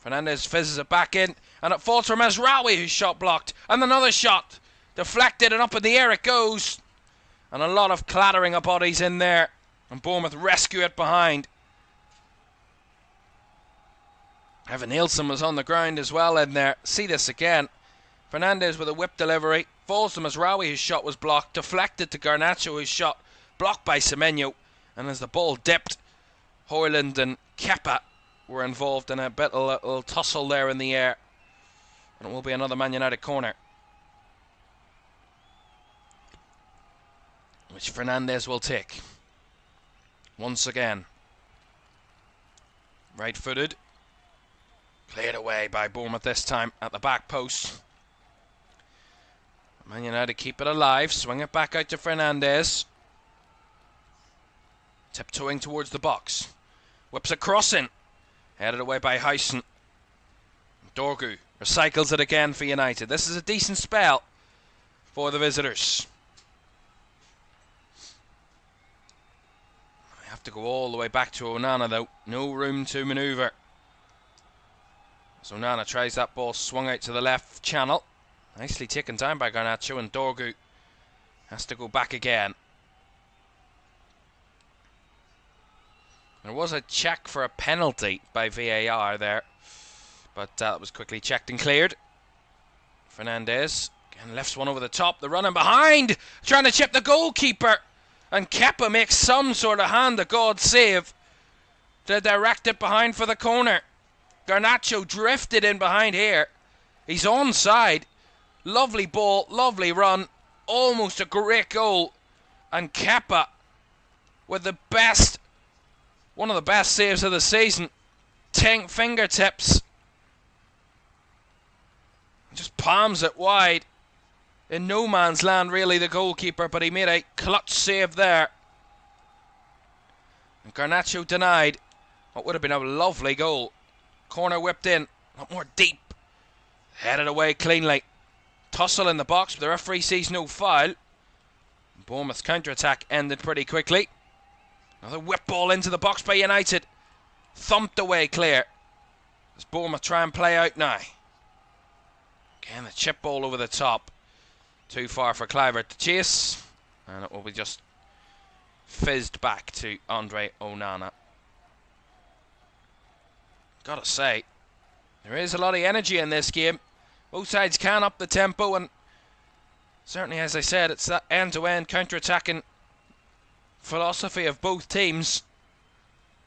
Fernandes fizzes it back in, and it falls from Mazraoui, whose shot blocked. And another shot deflected, and up in the air it goes. And a lot of clattering of bodies in there. And Bournemouth rescue it behind. Evan Nielsen was on the ground as well in there. See this again. Fernandes with a whip delivery. Falls to Mazraoui, whose shot was blocked. Deflected to Garnacho, whose shot blocked by Semenyo. And as the ball dipped, Højlund and Kepa were involved in a little tussle there in the air. And it will be another Man United corner. which Fernandez will take. Once again. Right-footed. Cleared away by Bournemouth this time at the back post. Man United keep it alive. Swing it back out to Fernandez. Tiptoeing towards the box. Whips a crossing. Headed away by Heysen. Dorgu recycles it again for United. This is a decent spell for the visitors. I have to go all the way back to Onana though. No room to manoeuvre. So Onana tries that ball swung out to the left channel. Nicely taken down by Garnacho, and Dorgu has to go back again. There was a check for a penalty by VAR there, but that was quickly checked and cleared. Fernandez again lifts one over the top. The running behind, trying to chip the goalkeeper, and Kepa makes some sort of hand-to-God save to direct it behind for the corner. Garnacho drifted in behind here. He's onside. Lovely ball, lovely run, almost a great goal, and Kepa with the best, one of the best saves of the season. Fingertips, just palms it wide. In no man's land really, the goalkeeper, but he made a clutch save there. And Garnacho denied what would have been a lovely goal. Corner whipped in, a lot more deep, headed away cleanly. Tussle in the box, but the referee sees no foul. Bournemouth's counter-attack ended pretty quickly. Another whip ball into the box by United. Thumped away clear. As Bournemouth try and play out now. Again, the chip ball over the top. Too far for Kluivert to chase. And it will be just fizzed back to Andre Onana. Gotta say, there is a lot of energy in this game. Both sides can up the tempo, and certainly, as I said, it's that end-to-end counter-attacking philosophy of both teams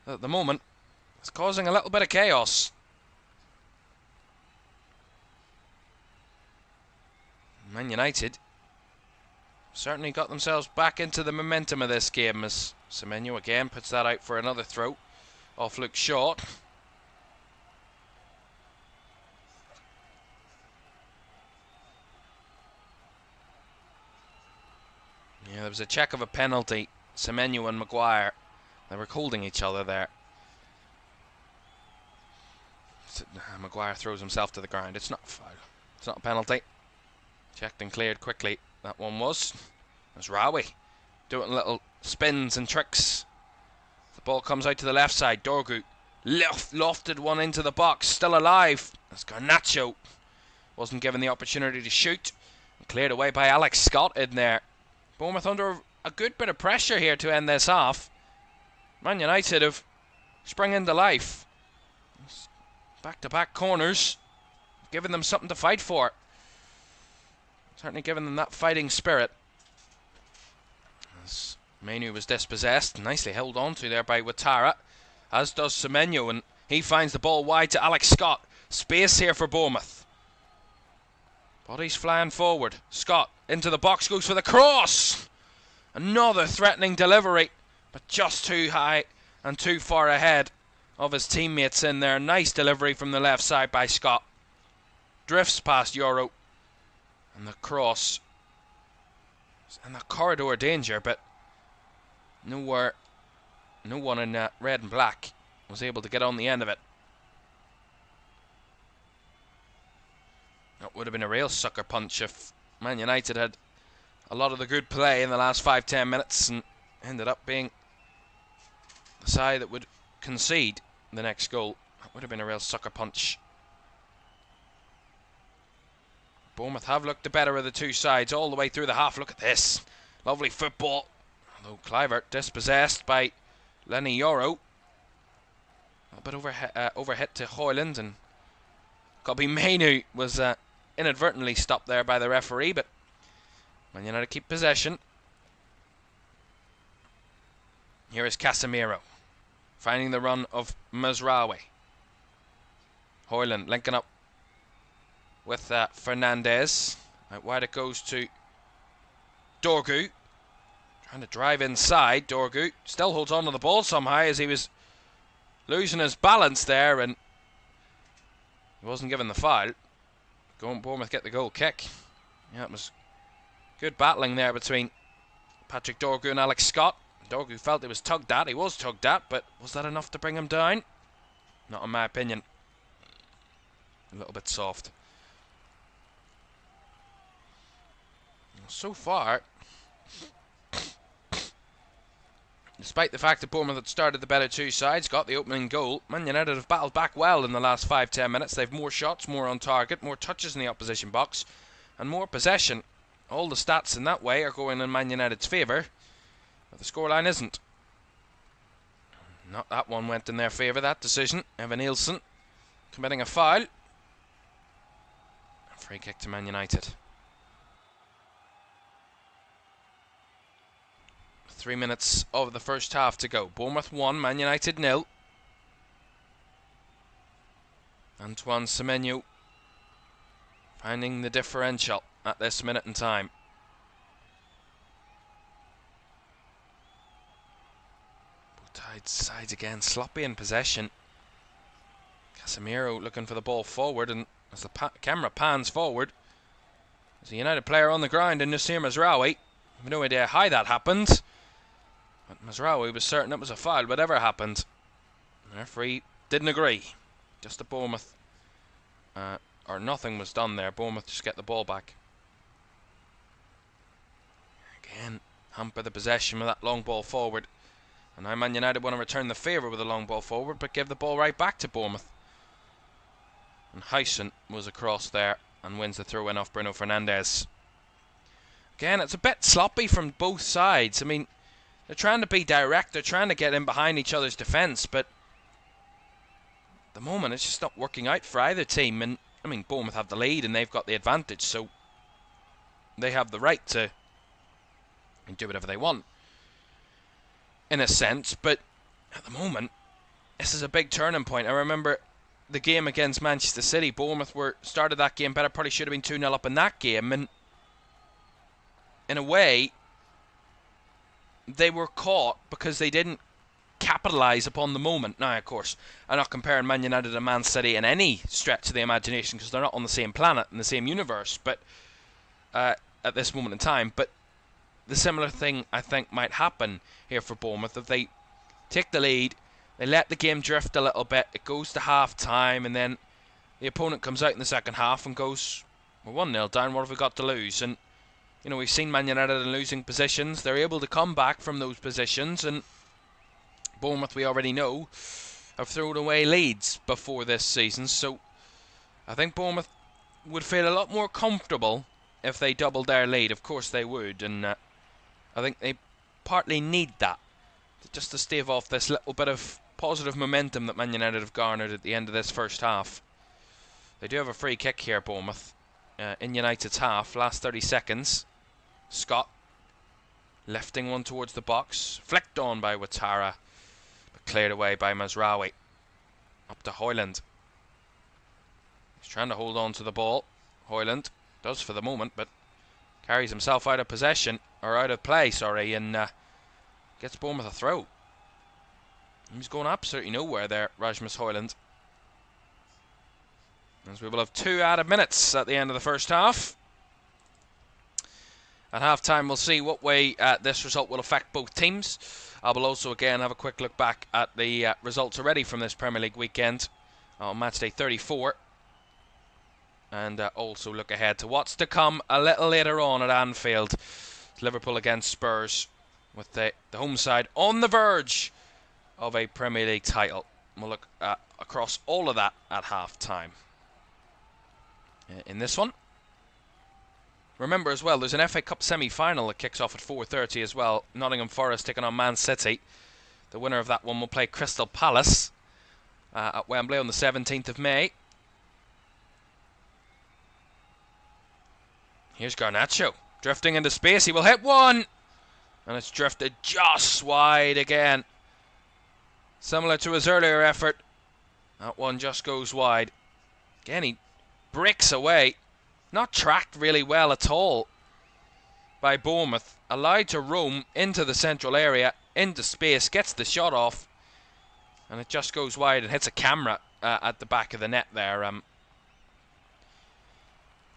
at the moment. It's causing a little bit of chaos. Man United certainly got themselves back into the momentum of this game as Semenyo again puts that out for another throw off Luke Shaw. Yeah, there was a check of a penalty. Semenyo and Maguire, they were holding each other there. Maguire throws himself to the ground. It's not a foul. It's not a penalty. Checked and cleared quickly. That one was. There's Rawi doing little spins and tricks. The ball comes out to the left side. Dorgu lofted one into the box. Still alive. As Garnacho wasn't given the opportunity to shoot. Cleared away by Alex Scott in there. Bournemouth under a good bit of pressure here to end this off. Man United have sprung into life. Back-to-back corners, giving them something to fight for. Certainly giving them that fighting spirit. As Menu was dispossessed, nicely held on to there by Ouattara, as does Semenyo, and he finds the ball wide to Alex Scott. Space here for Bournemouth. Bodies flying forward. Scott into the box, goes for the cross. Another threatening delivery, but just too high and too far ahead of his teammates in there. Nice delivery from the left side by Scott. Drifts past Euro. And the cross. And the corridor danger, but no one in red and black was able to get on the end of it. That would have been a real sucker punch if Man United had a lot of the good play in the last 5-10 minutes and ended up being the side that would concede the next goal. That would have been a real sucker punch. Bournemouth have looked the better of the two sides all the way through the half. Look at this. Lovely football. Although Kluivert dispossessed by Lenny Yoro. A bit overhit to Højlund, and Kobe Mainu was inadvertently stopped there by the referee, but Man United keep possession. Here is Casemiro finding the run of Mazraoui. Højlund linking up with Fernandez. Out wide it goes to Dorgu. Trying to drive inside. Dorgu still holds on to the ball somehow as he was losing his balance there, and he wasn't given the foul. Bournemouth get the goal kick. Yeah, it was good battling there between Patrick Dorgu and Alex Scott. Dorgu felt he was tugged at. He was tugged at, but was that enough to bring him down? Not in my opinion. A little bit soft. So far, despite the fact that Bournemouth had started the better two sides, got the opening goal, Man United have battled back well in the last 5-10 minutes. They've more shots, more on target, more touches in the opposition box, and more possession. All the stats in that way are going in Man United's favour, but the scoreline isn't. Not that one went in their favour, that decision. Evan Nielsen committing a foul. A free kick to Man United. 3 minutes of the first half to go. Bournemouth 1, Man United 0. Antoine Semenyo finding the differential at this minute in time. Both sides again sloppy in possession. Casemiro looking for the ball forward, and as the camera pans forward, there's a United player on the ground in Nasir Mazraoui. I have no idea how that happened, but Mazraoui was certain it was a foul, whatever happened. The referee didn't agree. Just a Bournemouth, or nothing was done there. Bournemouth just get the ball back. Again, hamper the possession with that long ball forward. And now Man United want to return the favour with a long ball forward, but give the ball right back to Bournemouth. And Huyson was across there and wins the throw-in off Bruno Fernandes. Again, it's a bit sloppy from both sides. I mean, they're trying to be direct, they're trying to get in behind each other's defence, but at the moment it's just not working out for either team. And I mean, Bournemouth have the lead and they've got the advantage, so they have the right to do whatever they want, in a sense. But at the moment, this is a big turning point. I remember the game against Manchester City. Bournemouth started that game better, probably should have been 2-0 up in that game, and in a way they were caught because they didn't capitalise upon the moment. Now, of course, I'm not comparing Man United and Man City in any stretch of the imagination because they're not on the same planet, in the same universe, but at this moment in time. But the similar thing, I think, might happen here for Bournemouth. If they take the lead, they let the game drift a little bit, it goes to half-time, and then the opponent comes out in the second half and goes, we're 1-0 down, what have we got to lose? And, you know, we've seen Man United in losing positions. They're able to come back from those positions, and Bournemouth, we already know, have thrown away leads before this season. So I think Bournemouth would feel a lot more comfortable if they doubled their lead. Of course they would, and I think they partly need that, just to stave off this little bit of positive momentum that Man United have garnered at the end of this first half. They do have a free kick here, Bournemouth, in United's half, last 30 seconds. Scott lifting one towards the box, flicked on by Ouattara, but cleared away by Mazraoui. Up to Højlund. He's trying to hold on to the ball. Højlund does for the moment, but carries himself out of possession, or out of play, sorry, and gets Bournemouth a throw. He's going absolutely nowhere there, Rasmus Højlund. As we will have 2 added minutes at the end of the first half. At half-time, we'll see what way this result will affect both teams. I will also again have a quick look back at the results already from this Premier League weekend on Matchday 34. And also look ahead to what's to come a little later on at Anfield. Liverpool against Spurs, with the home side on the verge of a Premier League title. We'll look across all of that at half-time. In this one, remember as well, there's an FA Cup semi-final that kicks off at 4:30 as well. Nottingham Forest taking on Man City. The winner of that one will play Crystal Palace at Wembley on the 17th of May. Here's Garnacho, drifting into space. He will hit one, and it's drifted just wide again. Similar to his earlier effort, that one just goes wide. Again, he breaks away. Not tracked really well at all. by Bournemouth, allowed to roam into the central area, into space, gets the shot off, and it just goes wide and hits a camera at the back of the net there.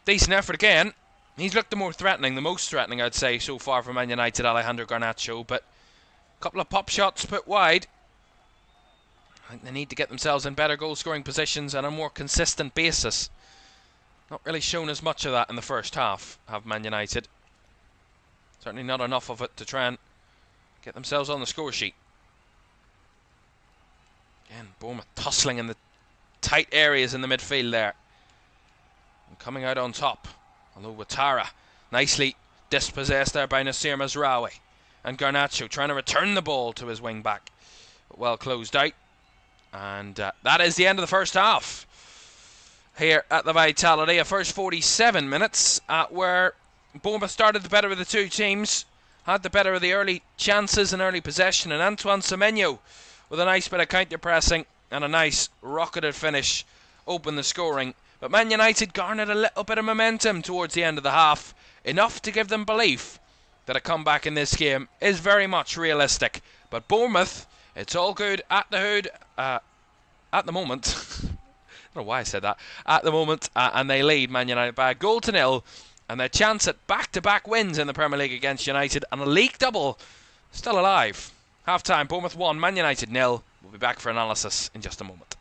Decent effort again. He's looked the more threatening, the most threatening, I'd say, so far for Man United, Alejandro Garnacho, but a couple of pop shots put wide. I think they need to get themselves in better goal-scoring positions on a more consistent basis. Not really shown as much of that in the first half, have Man United. Certainly not enough of it to try and get themselves on the score sheet. Again, Bournemouth tussling in the tight areas in the midfield there. And coming out on top. Although Ouattara nicely dispossessed there by Nasser Mazraoui. And Garnacho trying to return the ball to his wing back. But well closed out. And that is the end of the first half. Here at the Vitality, a first 47 minutes where Bournemouth started the better of the two teams, had the better of the early chances and early possession, and Antoine Semenyo with a nice bit of counter-pressing and a nice rocketed finish opened the scoring. But Man United garnered a little bit of momentum towards the end of the half, enough to give them belief that a comeback in this game is very much realistic. But Bournemouth, it's all good at the hood, at the moment. I don't know why I said that. At the moment, and they lead Man United by a goal to nil, and their chance at back-to-back wins in the Premier League against United and a league double still alive. Half-time, Bournemouth 1, Man United 0. We'll be back for analysis in just a moment.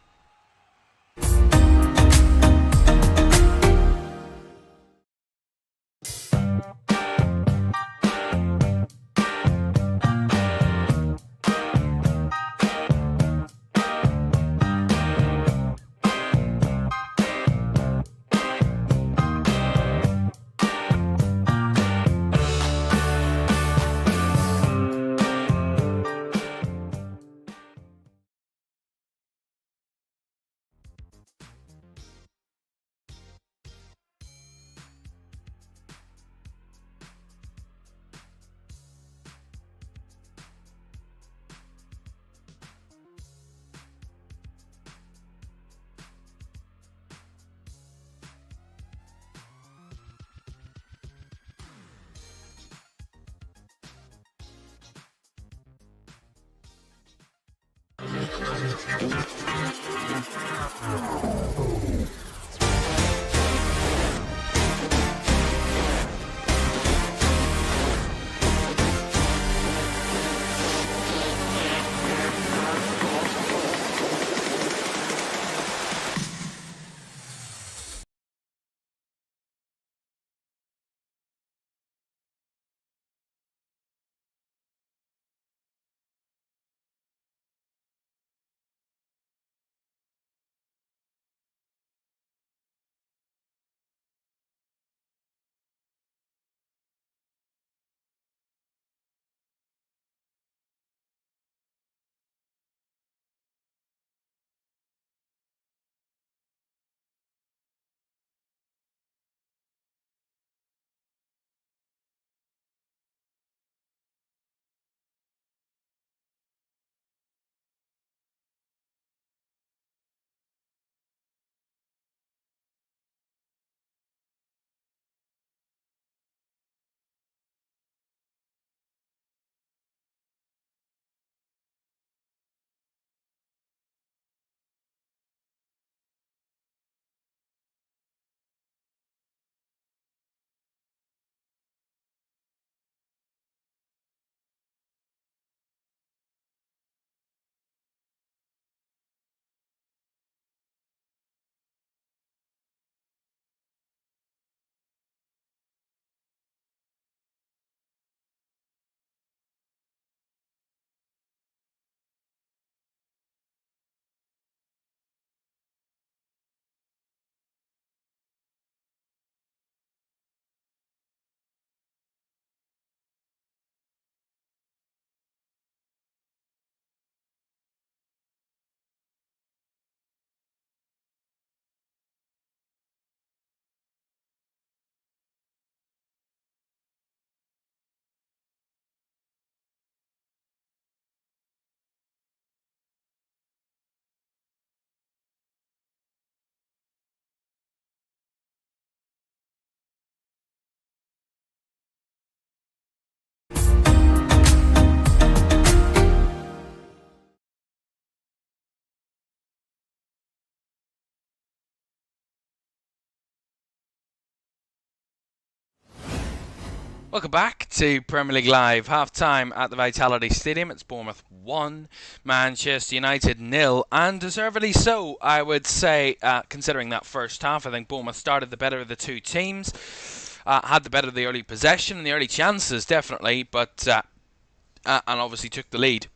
Welcome back to Premier League Live. Half-time at the Vitality Stadium. It's Bournemouth 1, Manchester United 0, and deservedly so, I would say, considering that first half. I think Bournemouth started the better of the two teams, had the better of the early possession and the early chances, definitely, but and obviously took the lead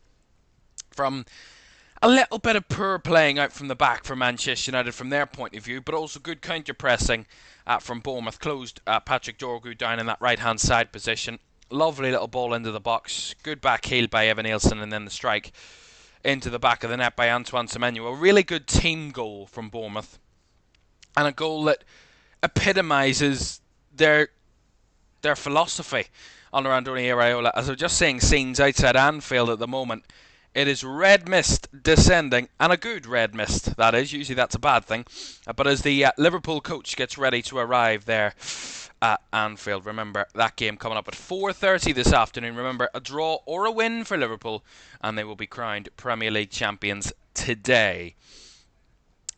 from a little bit of poor playing out from the back for Manchester United from their point of view, but also good counter-pressing from Bournemouth. Closed Patrick Dorgu down in that right-hand side position. Lovely little ball into the box. Good back heel by Evan Nielsen, and then the strike into the back of the net by Antoine Semenyo. A really good team goal from Bournemouth, and a goal that epitomises their philosophy under Andoni Iraola. As I'm just seeing scenes outside Anfield at the moment, it is red mist descending, and a good red mist, that is. Usually that's a bad thing. But as the Liverpool coach gets ready to arrive there at Anfield, remember, that game coming up at 4:30 this afternoon. Remember, a draw or a win for Liverpool, and they will be crowned Premier League champions today.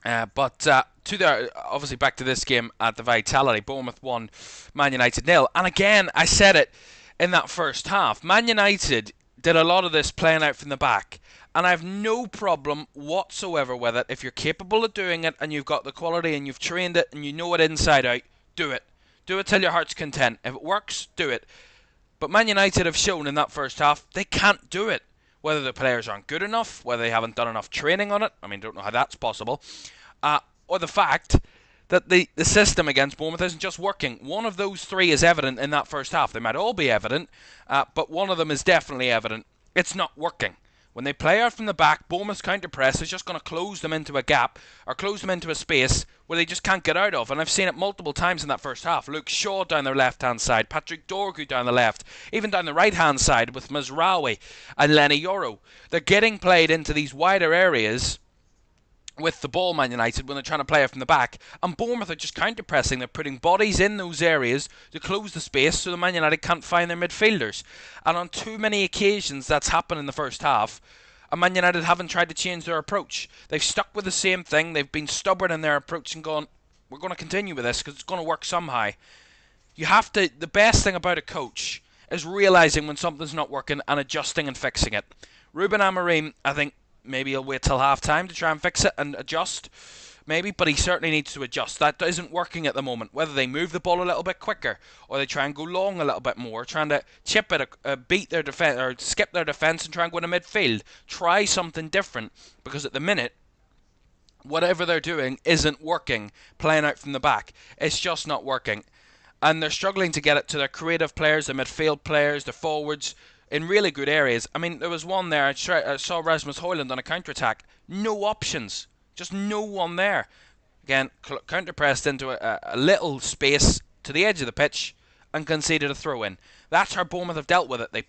Obviously back to this game at the Vitality. Bournemouth 1, Man United 0. And again, I said it in that first half. Man United did a lot of this playing out from the back, and I have no problem whatsoever with it. If you're capable of doing it and you've got the quality and you've trained it and you know it inside out, do it. Do it till your heart's content. If it works, do it. But Man United have shown in that first half they can't do it. Whether the players aren't good enough, whether they haven't done enough training on it, I mean, don't know how that's possible, or the fact that the system against Bournemouth isn't just working. One of those three is evident in that first half. They might all be evident, but one of them is definitely evident. It's not working. When they play out from the back, Bournemouth's counter-press is just going to close them into a gap or close them into a space where they just can't get out of. And I've seen it multiple times in that first half. Luke Shaw down the left-hand side, Patrick Dorgu down the left, even down the right-hand side with Mazraoui and Lenny Yoro. They're getting played into these wider areas with the ball, Man United, when they're trying to play it from the back, and Bournemouth are just counter-pressing. They're putting bodies in those areas to close the space so the Man United can't find their midfielders. And on too many occasions that's happened in the first half, and Man United haven't tried to change their approach. They've stuck with the same thing. They've been stubborn in their approach and gone, we're going to continue with this because it's going to work somehow. You have to. The best thing about a coach is realising when something's not working and adjusting and fixing it. Ruben Amorim, I think, maybe he'll wait till half-time to try and fix it and adjust, maybe, but he certainly needs to adjust. That isn't working at the moment. Whether they move the ball a little bit quicker, or they try and go long a little bit more, trying to chip it, beat their defense, or skip their defense and try and go into midfield. Try something different, because at the minute, whatever they're doing isn't working, playing out from the back. It's just not working. And they're struggling to get it to their creative players, their midfield players, their forwards, in really good areas. I mean, there was one there, I saw Rasmus Højlund on a counter-attack. No options. Just no one there. Again, counter-pressed into a little space to the edge of the pitch and conceded a throw-in. That's how Bournemouth have dealt with it. They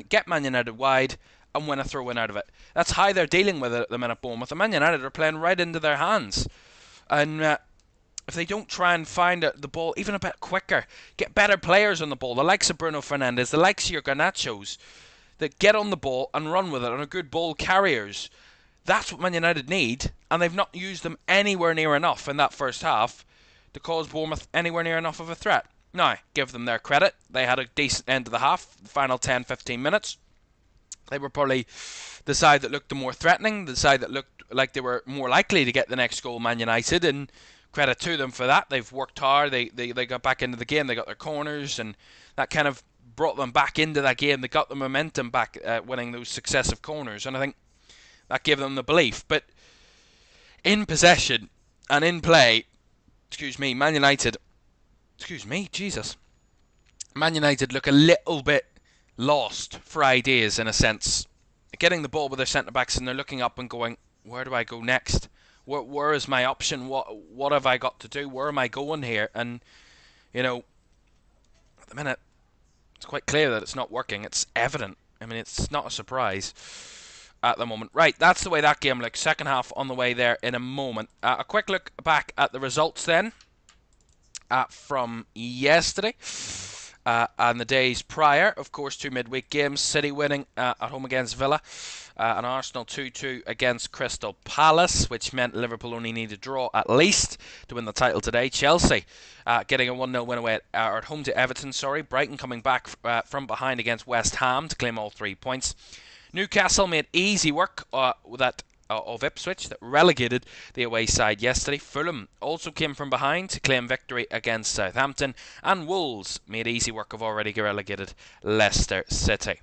get Man United wide and win a throw-in out of it. That's how they're dealing with it at the minute, Bournemouth. And Man United are playing right into their hands. And if they don't try and find the ball even a bit quicker, get better players on the ball, the likes of Bruno Fernandes, the likes of your Garnachos, that get on the ball and run with it, and are good ball carriers, that's what Man United need, and they've not used them anywhere near enough in that first half to cause Bournemouth anywhere near enough of a threat. Now, give them their credit. They had a decent end of the half, the final 10-15 minutes. They were probably the side that looked the more threatening, the side that looked like they were more likely to get the next goal, Man United, and credit to them for that. They've worked hard. They got back into the game. They got their corners, and that kind of brought them back into that game. They got the momentum back, winning those successive corners, and I think that gave them the belief. But in possession and in play, Man United look a little bit lost for ideas, in a sense. Getting the ball with their centre-backs, and they're looking up and going, where do I go next? Where is my option? What have I got to do? Where am I going here? And, at the minute, it's quite clear that it's not working. It's evident. I mean, it's not a surprise at the moment. Right, that's the way that game looks. Second half on the way there in a moment. A quick look back at the results then from yesterday. And the days prior, of course, 2 midweek games. City winning at home against Villa, and Arsenal 2-2 against Crystal Palace, which meant Liverpool only need a draw at least to win the title today. Chelsea getting a 1-0 win away at home to Everton. Brighton coming back from behind against West Ham to claim all 3 points. Newcastle made easy work of Ipswich that relegated the away side yesterday. Fulham also came from behind to claim victory against Southampton, and Wolves made easy work of already relegated Leicester City.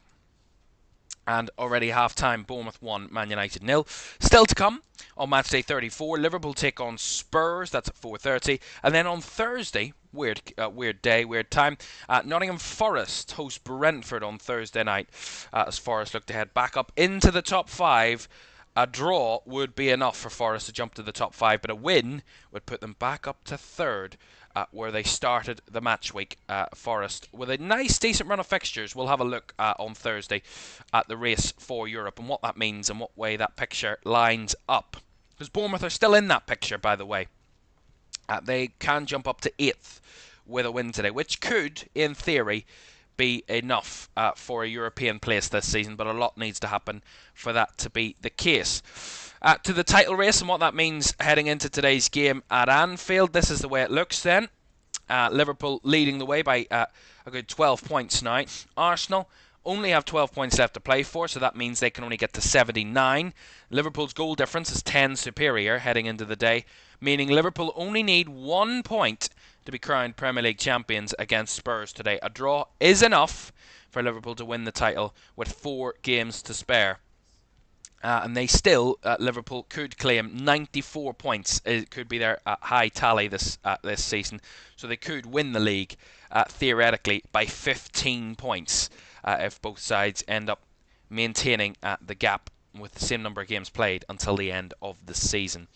And already half-time, Bournemouth 1, Man United 0. Still to come on Matchday 34, Liverpool take on Spurs. That's at 4:30. And then on Thursday, weird day, weird time, Nottingham Forest host Brentford on Thursday night. As Forest look to head back up into the top 5. A draw would be enough for Forest to jump to the top 5, but a win would put them back up to 3rd, where they started the match week. Forest with a nice, decent run of fixtures. We'll have a look on Thursday at the race for Europe and what that means and what way that picture lines up. Because Bournemouth are still in that picture, by the way. They can jump up to 8th with a win today, which could, in theory, be enough for a European place this season, but a lot needs to happen for that to be the case. To the title race and what that means heading into today's game at Anfield, this is the way it looks then. Liverpool leading the way by a good 12 points now. Arsenal only have 12 points left to play for, so that means they can only get to 79. Liverpool's goal difference is 10 superior heading into the day, meaning Liverpool only need 1 point to be crowned Premier League champions against Spurs today. A draw is enough for Liverpool to win the title with 4 games to spare. And they still, Liverpool could claim 94 points. It could be their high tally this season. So they could win the league, theoretically, by 15 points if both sides end up maintaining the gap with the same number of games played until the end of the season.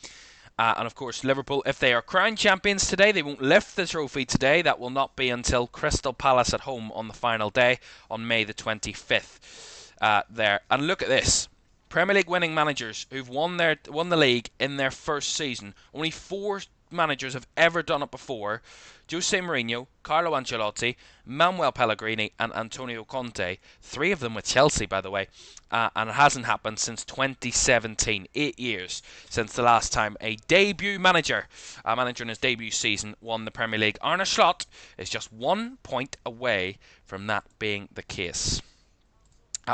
And of course, Liverpool, if they are crowned champions today, they won't lift the trophy today. That will not be until Crystal Palace at home on the final day on May the 25th. There. And look at this. Premier League winning managers who've won the league in their first season. Only 4 managers have ever done it before. Jose Mourinho, Carlo Ancelotti, Manuel Pellegrini and Antonio Conte. 3 of them with Chelsea, by the way. And it hasn't happened since 2017. 8 years since the last time a debut manager in his debut season, won the Premier League. Arne Slot is just 1 point away from that being the case.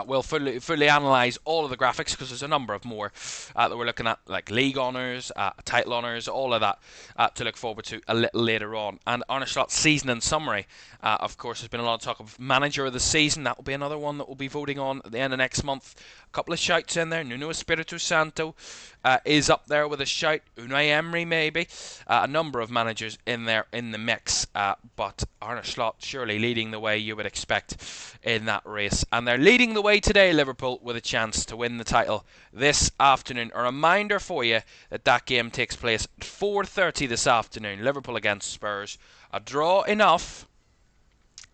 We'll fully analyse all of the graphics because there's a number of more that we're looking at, like league honours, title honours, all of that to look forward to a little later on. And Arne Slot's season in summary, of course, there's been a lot of talk of manager of the season. That will be another one that we'll be voting on at the end of next month. A couple of shouts in there. Nuno Espirito Santo is up there with a shout. Unai Emery maybe. A number of managers in there in the mix. But Arne Slot surely leading the way you would expect in that race. And they're leading the way today, Liverpool, with a chance to win the title this afternoon. A reminder for you that game takes place at 4:30 this afternoon. Liverpool against Spurs. A draw enough.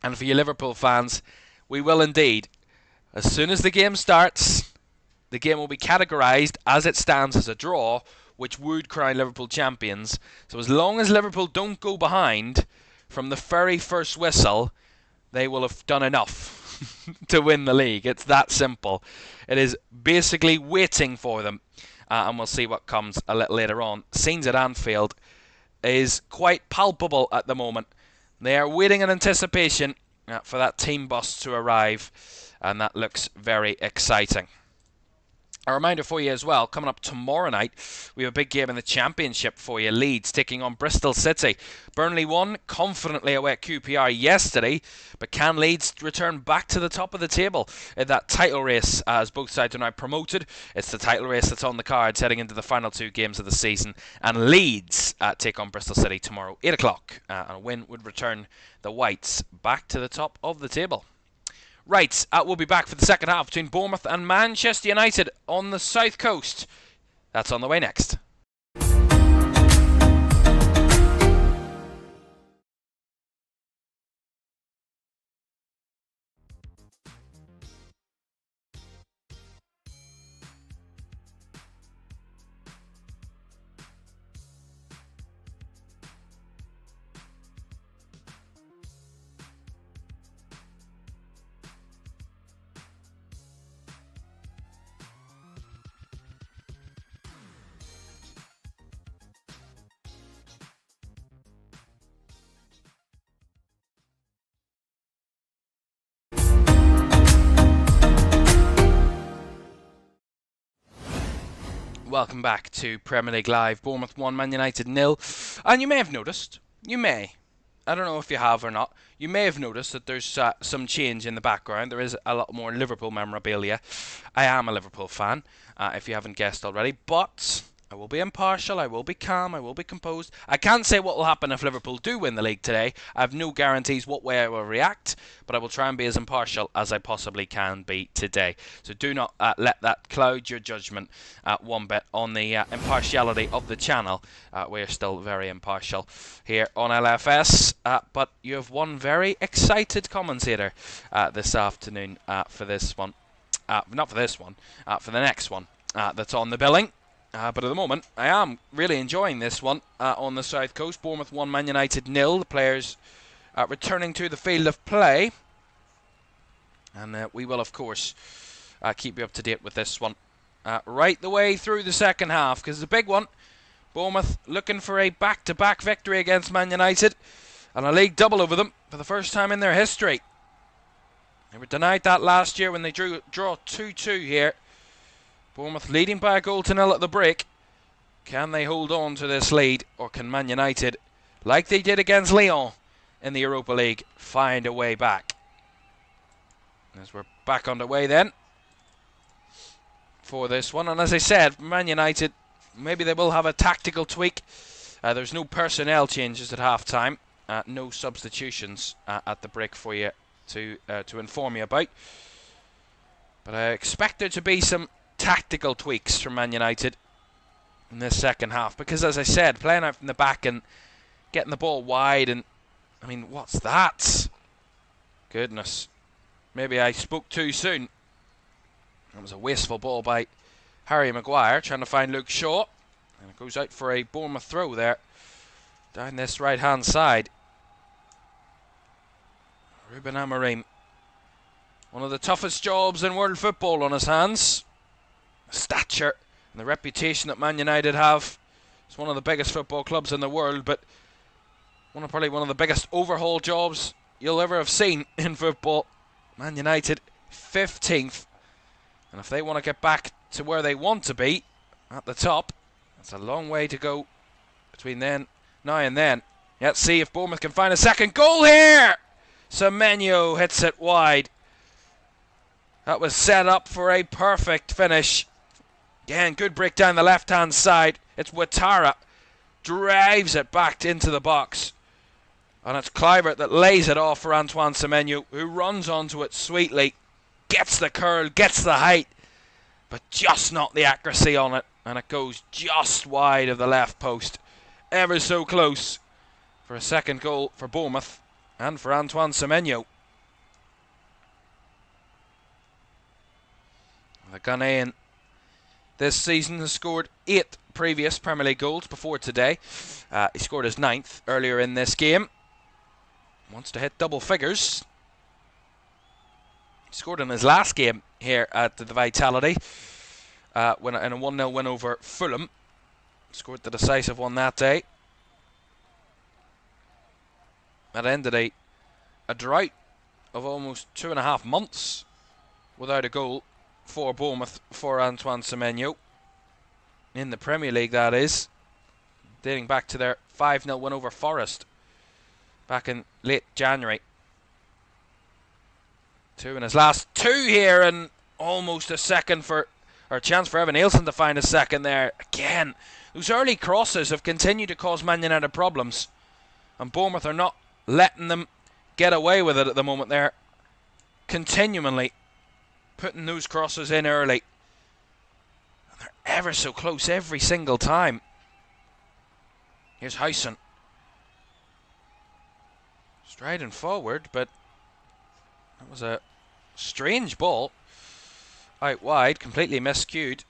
And for you Liverpool fans, we will indeed. As soon as the game starts, the game will be categorised as it stands as a draw, which would crown Liverpool champions. So as long as Liverpool don't go behind from the very first whistle, they will have done enough to win the league. It's that simple. It is basically waiting for them. And we'll see what comes a little later on. Scenes at Anfield is quite palpable at the moment. They are waiting in anticipation for that team bus to arrive. And that looks very exciting. A reminder for you as well, coming up tomorrow night, we have a big game in the Championship for you. Leeds taking on Bristol City. Burnley won confidently away at QPR yesterday, but can Leeds return back to the top of the table in that title race as both sides are now promoted? It's the title race that's on the cards heading into the final 2 games of the season. And Leeds take on Bristol City tomorrow, 8 o'clock. And a win would return the Whites back to the top of the table. Right, we'll be back for the second half between Bournemouth and Manchester United on the south coast. That's on the way next. welcome back to Premier League Live. Bournemouth 1, Man United 0. And you may have noticed, I don't know if you have or not, you may have noticed that there's some change in the background. There is a lot more Liverpool memorabilia. I am a Liverpool fan, if you haven't guessed already, but I will be impartial, I will be calm, I will be composed. I can't say what will happen if Liverpool do win the league today. I have no guarantees what way I will react, but I will try and be as impartial as I possibly can be today. So do not let that cloud your judgment one bit on the impartiality of the channel. We're still very impartial here on LFS, but you have one very excited commentator this afternoon for this one. Not for this one, for the next one that's on the billing. But at the moment, I am really enjoying this one on the South Coast. Bournemouth 1, Man United 0. The players returning to the field of play. And we will, of course, keep you up to date with this one right the way through the second half, because it's a big one. Bournemouth looking for a back-to-back victory against Man United and a league double over them for the first time in their history. They were denied that last year when they draw 2-2 here. Bournemouth leading by a goal to 0 at the break. Can they hold on to this lead, or can Man United, like they did against Lyon in the Europa League, find a way back? As we're back underway then for this one. And as I said, Man United, maybe they will have a tactical tweak. There's no personnel changes at half-time. No substitutions at the break for you to inform you about. But I expect there to be some tactical tweaks from Man United in this second half, because as I said, playing out from the back and getting the ball wide, and I mean, what's that? Goodness, maybe I spoke too soon. That was a wasteful ball by Harry Maguire trying to find Luke Shaw, and it goes out for a Bournemouth throw there down this right hand side. Ruben Amorim, one of the toughest jobs in world football on his hands. Stature and the reputation that Man United have. It's one of the biggest football clubs in the world, but probably one of the biggest overhaul jobs you'll ever have seen in football. Man United 15th, and if they want to get back to where they want to be at the top, that's a long way to go between now and then. Let's see if Bournemouth can find a second goal here. Semenyo hits it wide. That was set up for a perfect finish. Again, good break down the left-hand side. It's Ouattara. Drives it back into the box. And it's Kluivert that lays it off for Antoine Semenyo, who runs onto it sweetly. Gets the curl, gets the height, but just not the accuracy on it. And it goes just wide of the left post. Ever so close for a second goal for Bournemouth and for Antoine Semenyo. The Ghanaian this season has scored 8 previous Premier League goals before today. He scored his 9th earlier in this game. Wants to hit double figures. He scored in his last game here at the Vitality in a 1-0 win over Fulham. Scored the decisive one that day. That ended a drought of almost 2.5 months without a goal for Bournemouth, for Antoine Semenyo. In the Premier League, that is. Dating back to their 5-0 win over Forest back in late January. 2 in his last 2 here, and almost a chance for Evan Nielsen to find a second there. Again, those early crosses have continued to cause Man United problems, and Bournemouth are not letting them get away with it at the moment. They're continually putting those crosses in early, and they're ever so close every single time. Here's Howson striding forward, but that was a strange ball out wide, completely miscued.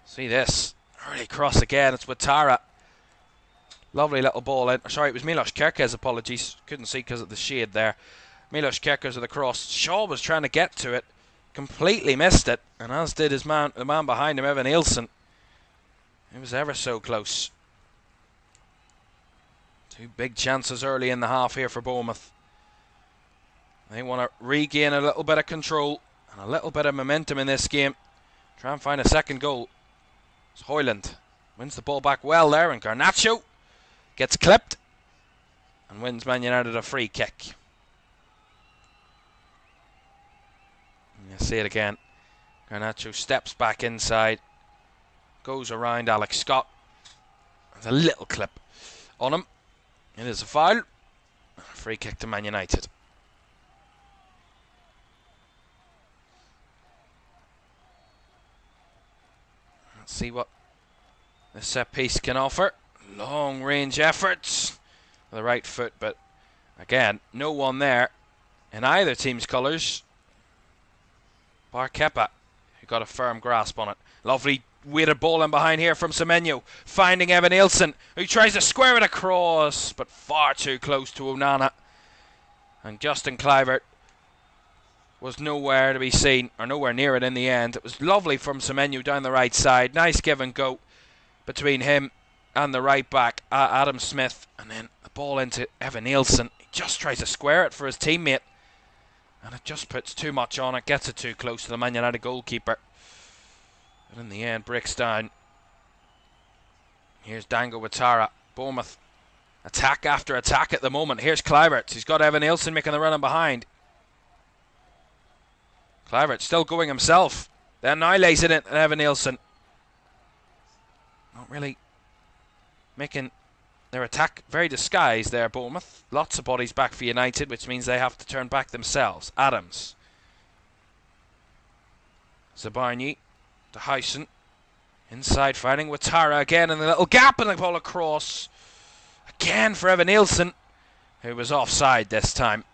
See this early cross again. It's Ouattara. Lovely little ball in. Sorry, it was Milos Kerkez, apologies, couldn't see because of the shade there. Milos Kerkez with the cross. Shaw was trying to get to it, completely missed it, and as did the man behind him, Evan Nielsen. It was ever so close. 2 big chances early in the half here for Bournemouth. They want to regain a little bit of control and a little bit of momentum in this game Try and find a second goal. It's Hoyland. Wins the ball back well there, and Garnacho gets clipped and wins Man United a free kick. You see it again. Garnacho steps back inside, goes around Alex Scott. There's a little clip on him. It is a foul. Free kick to Man United. Let's see what the set piece can offer. Long range efforts with the right foot, but again, no one there in either team's colours. Bar Kepa, who got a firm grasp on it. Lovely weighted ball in behind here from Semenyo, finding Evan Nielsen, who tries to square it across, but far too close to Onana. And Justin Kluivert was nowhere to be seen, or nowhere near it in the end. It was lovely from Semenyo down the right side. Nice give and go between him and the right back, Adam Smith. And then the ball into Evan Nielsen. He just tries to square it for his teammate, and it just puts too much on it, gets it too close to the Man United goalkeeper. And in the end, breaks down. Here's Dango Ouattara. Bournemouth attack after attack at the moment. Here's Kluivert. He's got Evan Nielsen making the run in behind. Kluivert still going himself. Then now lays it in Evan Nielsen. Not really making their attack very disguised there, Bournemouth. Lots of bodies back for United, which means they have to turn back themselves. Adams. Zabarnyi to Heysen. Inside finding Ouattara again in the little gap, and the ball across. Again for Evan Nielsen, who was offside this time.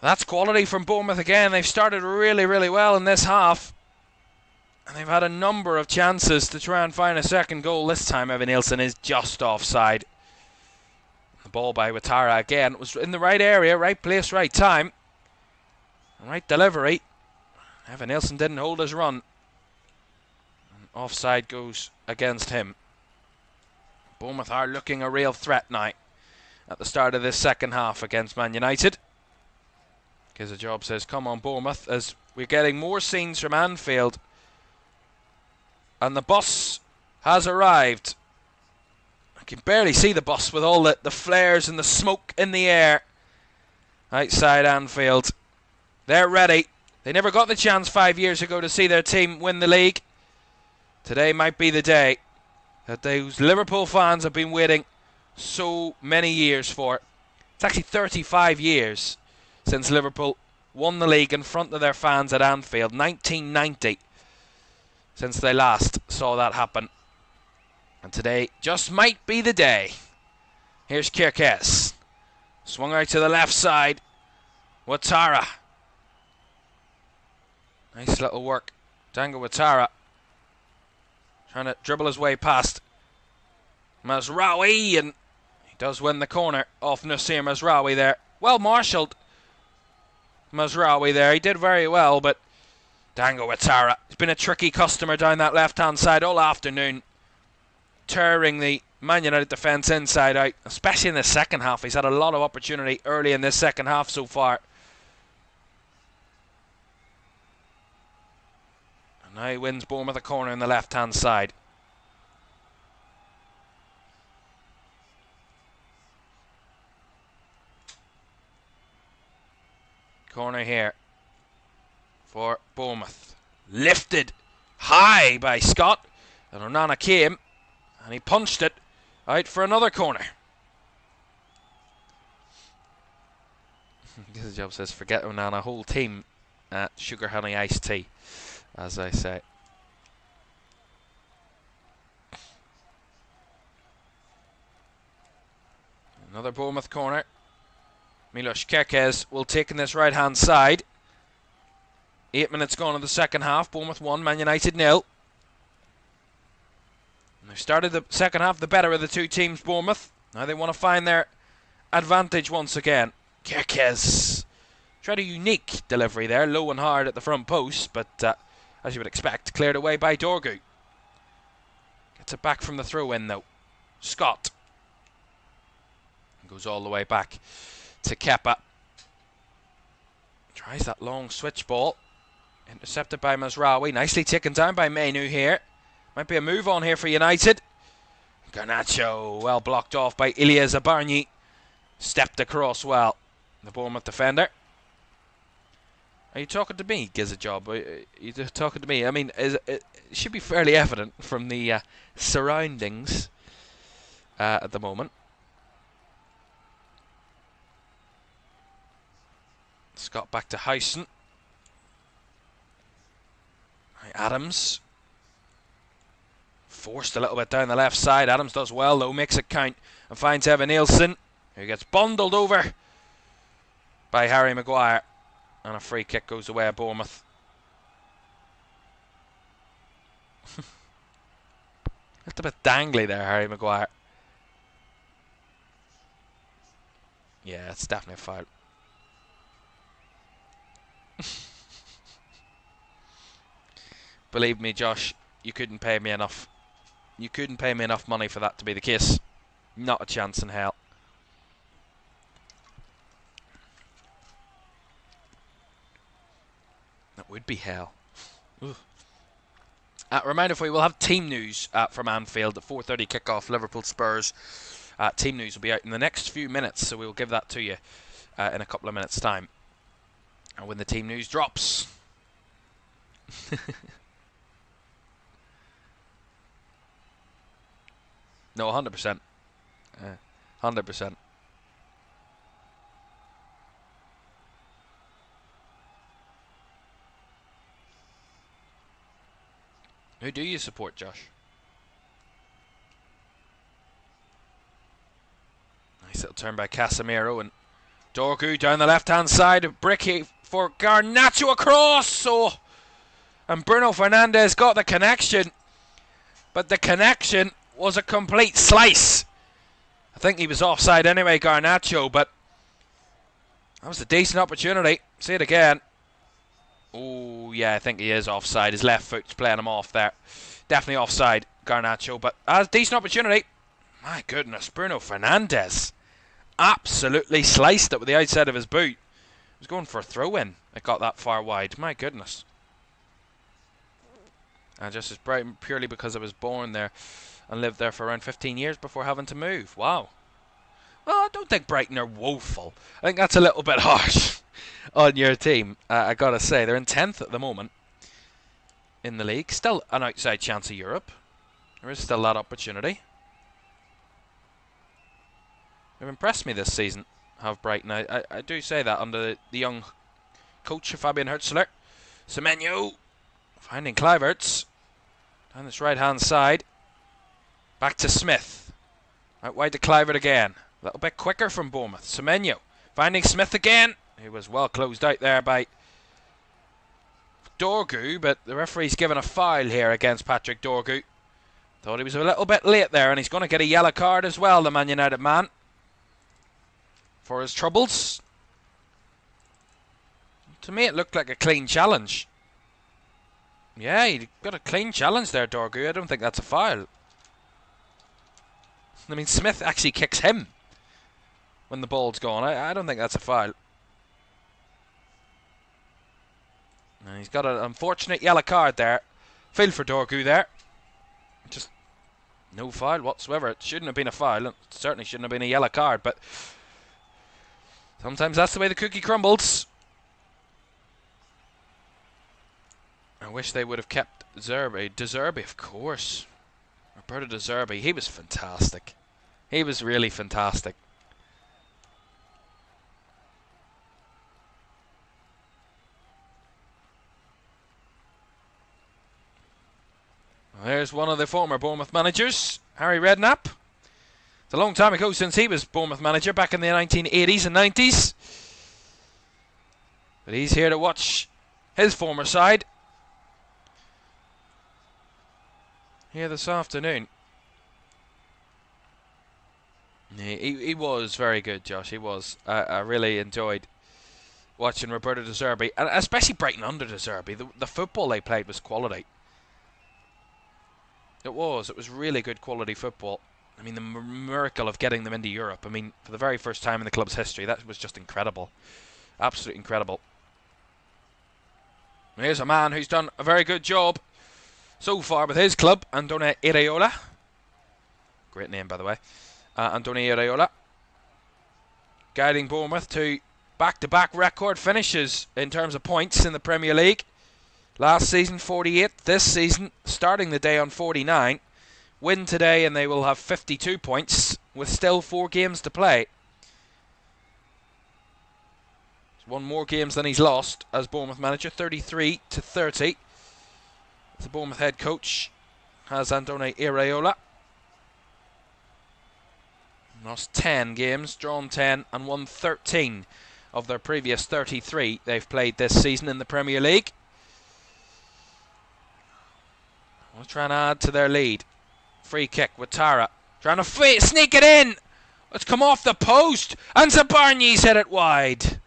That's quality from Bournemouth again. They've started really, really well in this half, and they've had a number of chances to try and find a second goal. This time Evan Nielsen is just offside. The ball by Ouattara again. It was in the right area, right place, right time. Right delivery. Evan Nielsen didn't hold his run. And offside goes against him. Bournemouth are looking a real threat now at the start of this second half against Man United. Gives a job says, come on Bournemouth, as we're getting more scenes from Anfield. And the bus has arrived. I can barely see the bus with all the flares and the smoke in the air outside Anfield. They're ready. They never got the chance 5 years ago to see their team win the league. Today might be the day that those Liverpool fans have been waiting so many years for. It's actually 35 years since Liverpool won the league in front of their fans at Anfield. 1990 since they last saw that happen. And today just might be the day. Here's Cherries. Swung out to the left side. Ouattara. Nice little work. Dango Ouattara trying to dribble his way past Mazraoui, and he does win the corner off Nasser Mazraoui there. Well marshalled Mazraoui there. He did very well, but Dango Ouattara has been a tricky customer down that left-hand side all afternoon, tearing the Man United defence inside out, especially in the second half. He's had a lot of opportunity early in this second half so far. And now he wins Bournemouth a corner in the left-hand side. Corner here for Bournemouth. Lifted high by Scott, and Onana came and he punched it out for another corner. This job says forget Onana, whole team at sugar honey iced tea, as I say. Another Bournemouth corner. Milos Cherries will take in this right hand side. 8 minutes gone in the second half. Bournemouth 1, Man United 0. And they've started the second half the better of the two teams, Bournemouth. Now they want to find their advantage once again. Cherries tried a unique delivery there, low and hard at the front post, but as you would expect, cleared away by Dorgu. Gets it back from the throw-in though. Scott goes all the way back to Kepa. Tries that long switch ball. Intercepted by Mazraoui. Nicely taken down by Mainu here. Might be a move on here for United. Garnacho, well blocked off by Ilya Zabarny. Stepped across well. The Bournemouth defender. Are you talking to me, Gizajob? Are you talking to me? I mean, it should be fairly evident from the surroundings at the moment. Scott back to Howson. Adams. Forced a little bit down the left side. Adams does well though, makes it count and finds Evan Nielsen, who gets bundled over by Harry Maguire. And a free kick goes away at Bournemouth. Just a bit dangly there, Harry Maguire. Yeah, it's definitely a foul. Believe me, Josh, you couldn't pay me enough. You couldn't pay me enough money for that to be the case. Not a chance in hell. That would be hell. Reminder for you, we'll have team news from Anfield at 4:30 kickoff, Liverpool Spurs. Team news will be out in the next few minutes, so we'll give that to you in a couple of minutes' time. And when the team news drops... No, 100%. 100%. Who do you support, Josh? Nice little turn by Casemiro and Dorgu down the left-hand side. Bricky for Garnacho across. Oh. And Bruno Fernandes got the connection. But the connection was a complete slice. I think he was offside anyway, Garnacho, but that was a decent opportunity. See it again. Oh, yeah, I think he is offside. His left foot's playing him off there. Definitely offside, Garnacho, but a decent opportunity. My goodness, Bruno Fernandes absolutely sliced it with the outside of his boot. He was going for a throw-in. It got that far wide. My goodness. And just as Brighton, purely because I was born there and lived there for around 15 years before having to move. Wow. Well, I don't think Brighton are woeful. I think that's a little bit harsh on your team. I gotta say, they're in 10th at the moment in the league. Still an outside chance of Europe. There is still that opportunity. They've impressed me this season, have Brighton. I do say that under the young coach Fabian Hürzeler. Semenyo finding Kluivert's down this right-hand side. Back to Smith. Out wide to Kluivert again. A little bit quicker from Bournemouth. Semenyo finding Smith again. He was well closed out there by Dorgu, but the referee's given a foul here against Patrick Dorgu. Thought he was a little bit late there, and he's going to get a yellow card as well, the Man United man, for his troubles. To me, it looked like a clean challenge. Yeah, he got a clean challenge there, Dorgu. I don't think that's a foul. I mean, Smith actually kicks him when the ball's gone. I don't think that's a foul. And he's got an unfortunate yellow card there. Feel for Dorgu there. Just no foul whatsoever. It shouldn't have been a foul. It certainly shouldn't have been a yellow card, but sometimes that's the way the cookie crumbles. I wish they would have kept Zerbi. De Zerbi, of course. Roberto De Zerbi, he was fantastic. He was really fantastic. Well, there's one of the former Bournemouth managers, Harry Redknapp. It's a long time ago since he was Bournemouth manager, back in the 1980s and 90s. But he's here to watch his former side here this afternoon. He was very good, Josh. He was. I really enjoyed watching Roberto De Zerbi, and especially Brighton under De Zerbi. The football they played was quality. It was really good quality football. I mean, the miracle of getting them into Europe. I mean, for the very first time in the club's history, that was just incredible. Absolutely incredible. Here's a man who's done a very good job so far with his club, Andone Iraola. Great name, by the way. Andone Iraola. Guiding Bournemouth to back-to-back record finishes in terms of points in the Premier League. Last season 48, this season starting the day on 49. Win today and they will have 52 points with still 4 games to play. He's won more games than he's lost as Bournemouth manager, 33-30. The Bournemouth head coach has Andone Iraola. Lost 10 games, drawn 10 and won 13 of their previous 33 they've played this season in the Premier League. We'll try and add to their lead. Free kick, Ouattara trying to sneak it in. It's come off the post and Zabarnyi's hit it wide.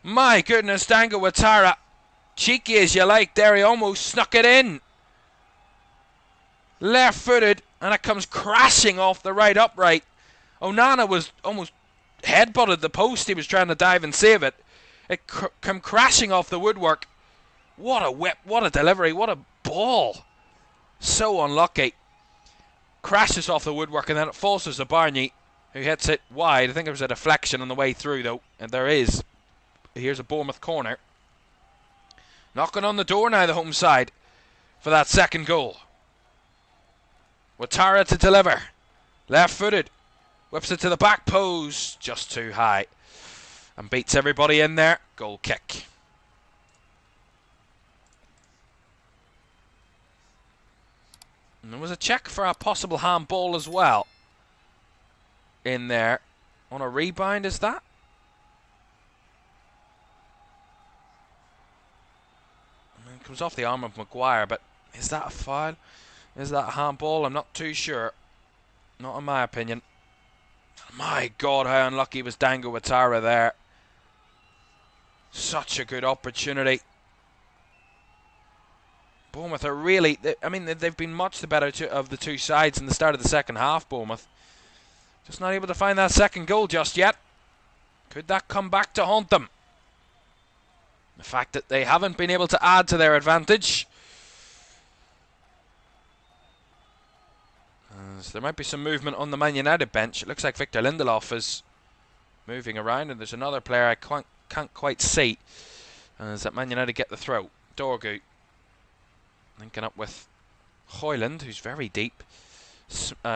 My goodness, Dango Ouattara, cheeky as you like there, he almost snuck it in. Left footed and it comes crashing off the right upright. Onana was almost headbutted the post. He was trying to dive and save it. It came crashing off the woodwork. What a whip, what a delivery, what a ball. So unlucky. Crashes off the woodwork and then it falls to Zabarnyi, who hits it wide. I think there was a deflection on the way through though. And there is. Here's a Bournemouth corner. Knocking on the door now, the home side, for that second goal. Ouattara to deliver. Left footed. Whips it to the back post. Just too high. And beats everybody in there. Goal kick. And there was a check for a possible handball as well. In there. On a rebound, is that? I mean, it comes off the arm of Maguire, but is that a foul? Is that a handball? I'm not too sure. Not in my opinion. My God, how unlucky was Dango Ouattara there. Such a good opportunity. Bournemouth are really... they've been much the better of the two sides in the start of the second half, Bournemouth. Just not able to find that second goal just yet. Could that come back to haunt them? The fact that they haven't been able to add to their advantage... So there might be some movement on the Man United bench. It looks like Victor Lindelof is moving around, and there's another player I can't quite see. As that Man United get the throw. Dorgu linking up with Hoyland, who's very deep.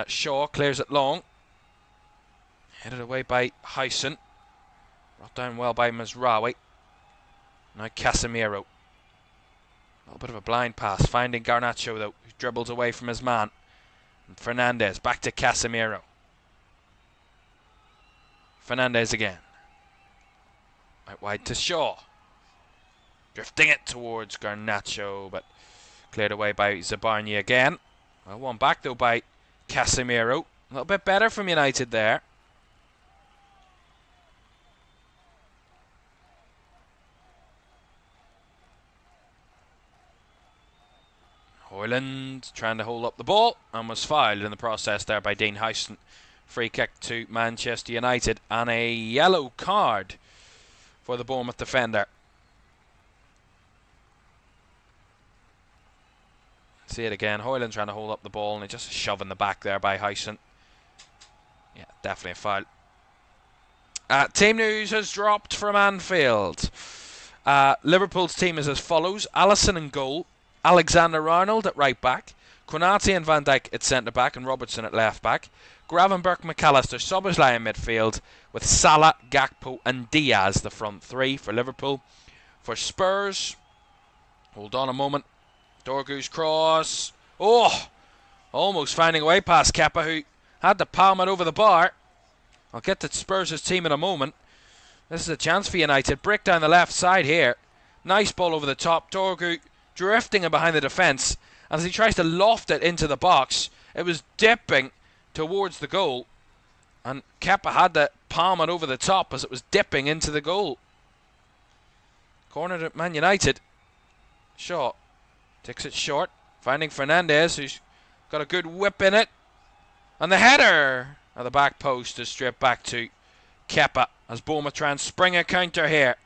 Shaw clears it long. Headed away by Hysson. Brought down well by Mazraoui. Now Casemiro. A little bit of a blind pass, finding Garnacho though, who dribbles away from his man. Fernandez back to Casemiro. Fernandez again. Out wide to Shaw. Drifting it towards Garnacho, but cleared away by Zabarnyi again. Well, one back though by Casemiro. A little bit better from United there. Hoyland trying to hold up the ball and was fouled in the process there by Dean Hyston. Free kick to Manchester United and a yellow card for the Bournemouth defender. See it again. Hoyland trying to hold up the ball and just a shove in the back there by Hyston. Yeah, definitely a foul. Team news has dropped from Anfield. Liverpool's team is as follows. Alisson in goal. Alexander-Arnold at right back, Konate and Van Dijk at centre back, and Robertson at left back. Gravenberch, McAllister, Szoboszlai in midfield, with Salah, Gakpo, and Diaz the front three for Liverpool. For Spurs, hold on a moment. Dorgu's cross. Oh, almost finding a way past Kepa, who had to palm it over the bar. I'll get to Spurs' team in a moment. This is a chance for United. Break down the left side here. Nice ball over the top. Dorgu drifting in behind the defence. As he tries to loft it into the box, it was dipping towards the goal. And Kepa had to palm it over the top as it was dipping into the goal. Corner to Man United. Shaw takes it short. Finding Fernandez, who's got a good whip in it. And the header at the back post is straight back to Kepa as Bournemouth try and spring a counter here.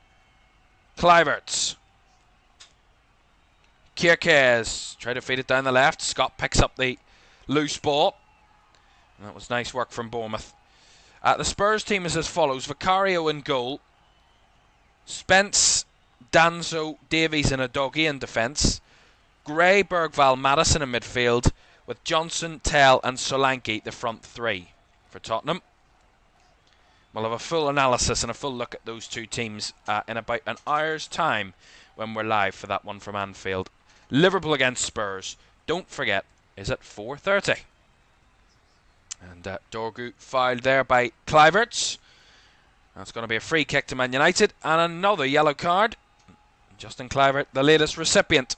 Kluivert's Kierkegaard try to feed it down the left. Scott picks up the loose ball. And that was nice work from Bournemouth. The Spurs team is as follows. Vicario in goal. Spence, Danzo, Davies and Udogie in defence. Gray, Bergvall, Madison in midfield. With Johnson, Tell and Solanke the front three for Tottenham. We'll have a full analysis and a full look at those two teams in about an hour's time when we're live for that one from Anfield. Liverpool against Spurs. Don't forget, is at 4:30. And Dorgu fouled there by Kluivert. That's going to be a free kick to Man United and another yellow card. Justin Kluivert, the latest recipient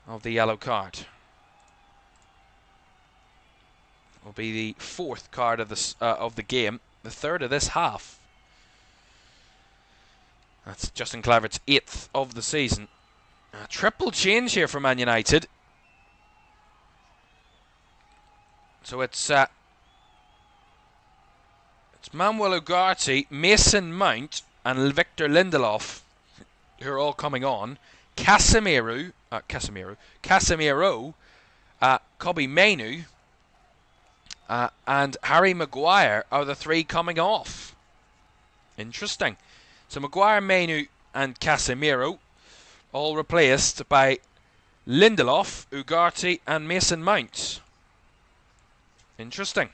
of the yellow card. Will be the fourth card of the game, the third of this half. That's Justin Kluivert's 8th of the season. A triple change here for Man United. So it's Manuel Ugarte, Mason Mount, and Victor Lindelof who are all coming on. Casemiro, Kobbie Mainoo, and Harry Maguire are the three coming off. Interesting. So Maguire, Mainoo, and Casemiro all replaced by Lindelof, Ugarte, and Mason Mount. Interesting.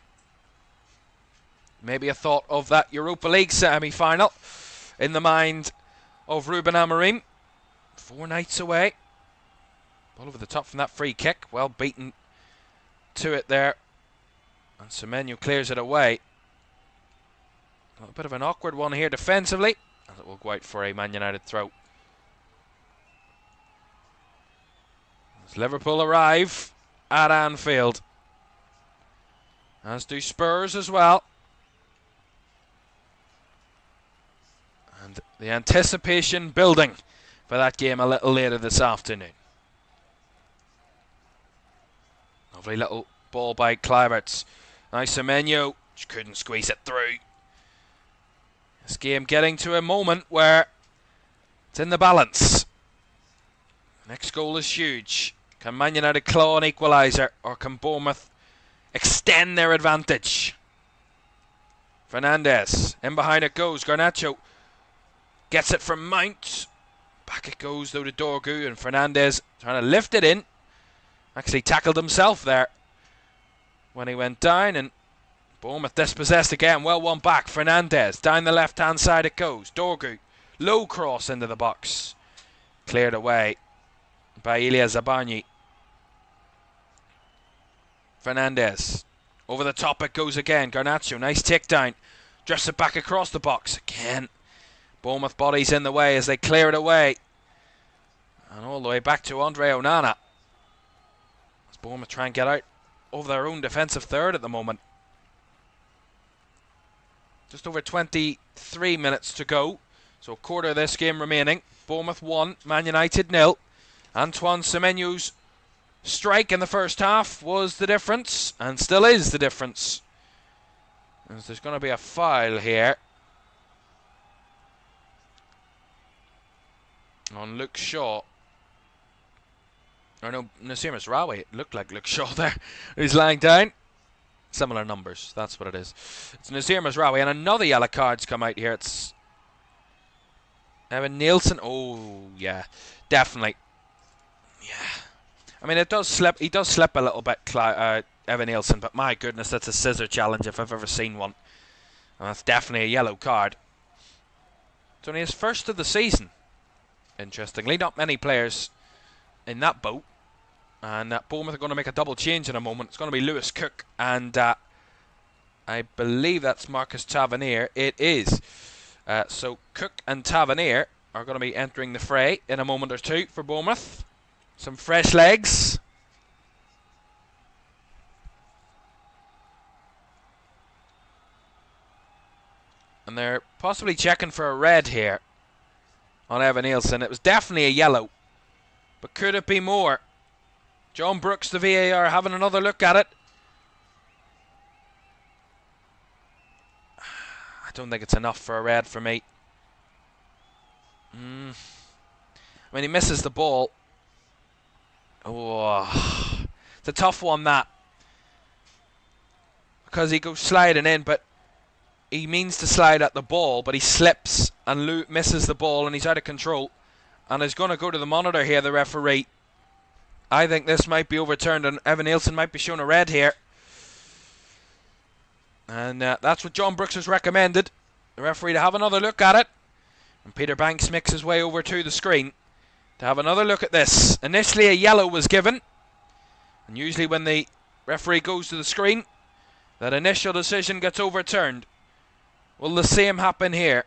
Maybe a thought of that Europa League semi-final in the mind of Ruben Amorim. 4 nights away. Ball over the top from that free kick. Well beaten to it there. And Semenyo clears it away. A bit of an awkward one here defensively. As it will go out for a Man United throw. As Liverpool arrive at Anfield. As do Spurs as well. And the anticipation building for that game a little later this afternoon. Lovely little ball by Kluivert. Nice Semenyo, just couldn't squeeze it through. This game getting to a moment where it's in the balance. Next goal is huge. Can Man United claw an equaliser, or can Bournemouth extend their advantage? Fernandes, in behind it goes. Garnacho gets it from Mount. Back it goes though to Dorgu, and Fernandes trying to lift it in. Actually tackled himself there when he went down, and Bournemouth dispossessed again. Well won back. Fernandes down the left hand side it goes. Dorgu, low cross into the box. Cleared away by Ilya Zabani. Fernandes over the top it goes again. Garnacho, nice takedown. Drifts it back across the box again. Bournemouth bodies in the way as they clear it away. And all the way back to Andre Onana. As Bournemouth try and get out over their own defensive third at the moment. Just over 23 minutes to go. So a quarter of this game remaining. Bournemouth 1, Man United 0. Antoine Semenyo's strike in the first half was the difference, and still is the difference. As there's going to be a foul here on Luke Shaw. Or no, Nasir Mazraoui. It looked like Luke Shaw there. He's lying down. Similar numbers, that's what it is. It's Nasir Mazraoui, and another yellow card's come out here. It's Evan Nielsen. Oh, yeah, definitely. Yeah. I mean, it does slip. He does slip a little bit, Evan Nielsen, but my goodness, that's a scissor challenge if I've ever seen one. And that's definitely a yellow card. It's only his first of the season. Interestingly, not many players in that boat. And Bournemouth are going to make a double change in a moment. It's going to be Lewis Cook and I believe that's Marcus Tavernier. It is. So Cook and Tavernier are going to be entering the fray in a moment or two for Bournemouth. Some fresh legs. And they're possibly checking for a red here on Evan Nielsen. It was definitely a yellow. But could it be more? John Brooks, the VAR, having another look at it. I don't think it's enough for a red for me. I mean, he misses the ball. Oh, it's a tough one, that. Because he goes sliding in, but he means to slide at the ball, but he slips and misses the ball, and he's out of control. And is going to go to the monitor here, the referee. I think this might be overturned, and Evan Nielsen might be shown a red here. And that's what John Brooks has recommended. The referee to have another look at it. And Peter Banks makes his way over to the screen to have another look at this. Initially a yellow was given. And usually when the referee goes to the screen, that initial decision gets overturned. Will the same happen here?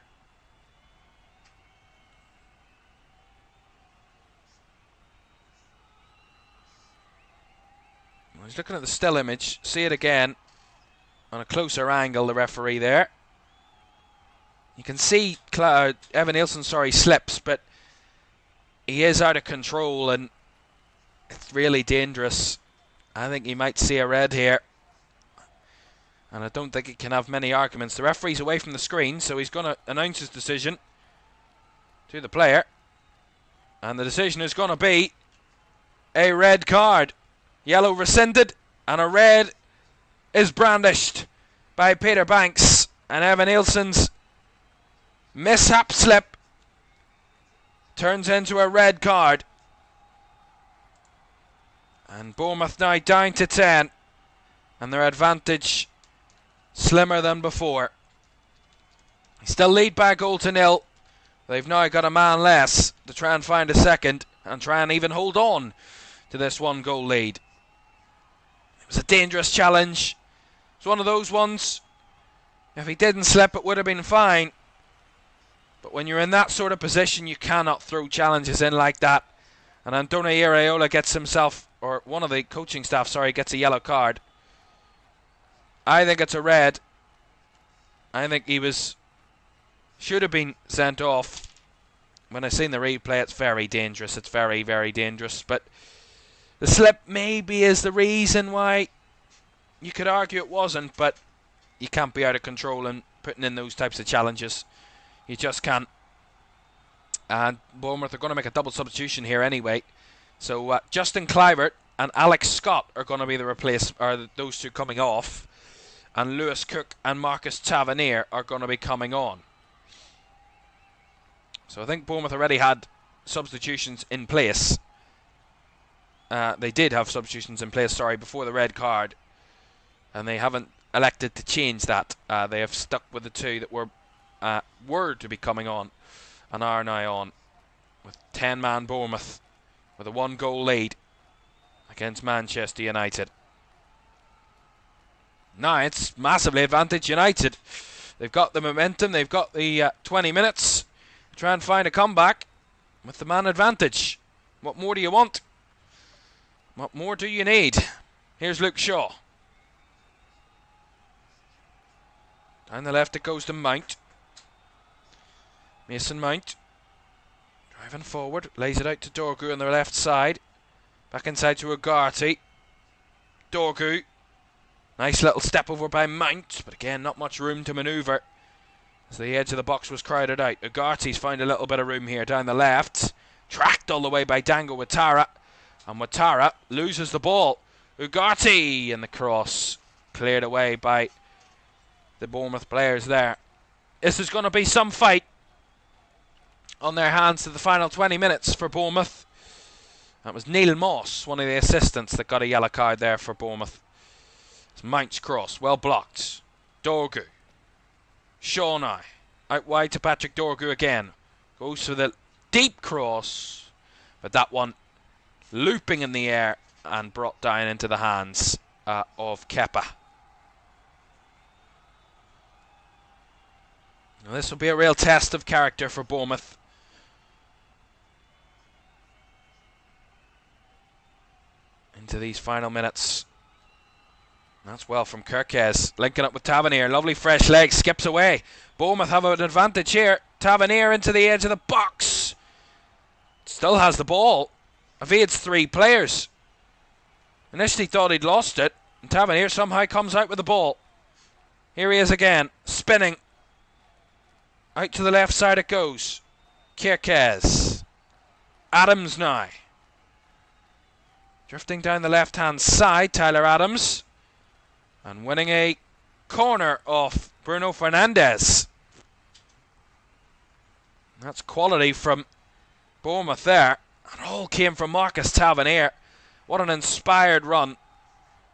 He's looking at the still image. See it again on a closer angle, the referee there. You can see Evan Nielsen, slips, but he is out of control and it's really dangerous. I think he might see a red here. And I don't think he can have many arguments. The referee's away from the screen, so he's going to announce his decision to the player. And the decision is going to be a red card. Yellow rescinded, and a red is brandished by Peter Banks. And Evan Nielsen's mishap slip turns into a red card. And Bournemouth now down to 10. And their advantage slimmer than before. They still lead by a goal to nil. They've now got a man less to try and find a second and try and even hold on to this 1-goal lead. It was a dangerous challenge. It's one of those ones, if he didn't slip, it would have been fine. But when you're in that sort of position, you cannot throw challenges in like that. And Antonio Iraola gets himself, or one of the coaching staff, gets a yellow card. I think it's a red. I think he should have been sent off. When I seen the replay, it's very dangerous. It's very, very dangerous. But the slip maybe is the reason why you could argue it wasn't, but you can't be out of control and putting in those types of challenges. You just can't. And Bournemouth are going to make a double substitution here anyway. So Justin Kluivert and Alex Scott are going to be those two coming off. And Lewis Cook and Marcus Tavernier are going to be coming on. So I think Bournemouth already had substitutions in place. They did have substitutions in place, before the red card. And they haven't elected to change that. They have stuck with the two that were to be coming on and are now on. With 10-man Bournemouth with a 1-goal lead against Manchester United. Now it's massively advantage United. They've got the momentum, they've got the 20 minutes to try and find a comeback with the man advantage. What more do you want? What more do you need? Here's Luke Shaw. Down the left it goes to Mount. Mason Mount. Driving forward, lays it out to Dorgu on the left side. Back inside to Ugarte. Dorgu. Nice little step over by Mount, but again, not much room to manoeuvre as the edge of the box was crowded out. Ugarte's found a little bit of room here down the left. Tracked all the way by Dango Ouattara. And Ouattara loses the ball. Ugarte, and the cross cleared away by the Bournemouth players there. This is going to be some fight on their hands to the final 20 minutes for Bournemouth. That was Neil Moss, one of the assistants, that got a yellow card there for Bournemouth. It's Mount's cross, well blocked. Dorgu. Shaw now. Out wide to Patrick Dorgu again. Goes for the deep cross. But that one looping in the air and brought down into the hands of Kepa. Now this will be a real test of character for Bournemouth. Into these final minutes. That's well from Kirkes. Linking up with Tavernier. Lovely fresh leg. Skips away. Bournemouth have an advantage here. Tavernier into the edge of the box. Still has the ball. Evades 3 players. Initially thought he'd lost it. And Tavernier somehow comes out with the ball. Here he is again. Spinning. Out to the left side it goes. Kirkes. Adams now. Drifting down the left-hand side, Tyler Adams. And winning a corner off Bruno Fernandes. That's quality from Bournemouth there. And all came from Marcus Tavernier. What an inspired run.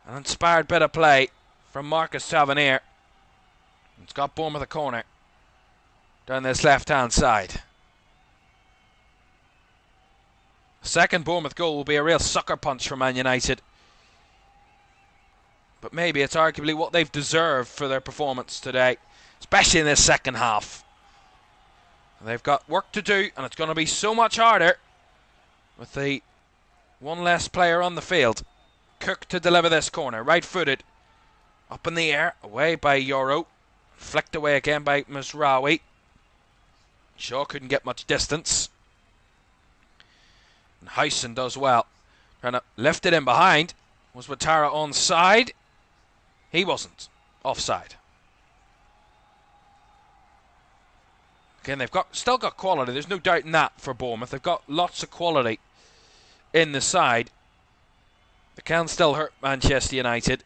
An inspired bit of play from Marcus Tavernier. It's got Bournemouth a corner down this left-hand side. The second Bournemouth goal will be a real sucker punch for Man United. But maybe it's arguably what they've deserved for their performance today, especially in this second half. They've got work to do, and it's going to be so much harder with the one less player on the field. Cook to deliver this corner, right-footed, up in the air, away by Yoro, flicked away again by Mazraoui. Shaw couldn't get much distance. And Huyson does well, trying to lift it in behind. Was Ouattara onside? He wasn't. Offside. Again, they've still got quality. There's no doubt in that for Bournemouth. They've got lots of quality in the side. They can still hurt Manchester United.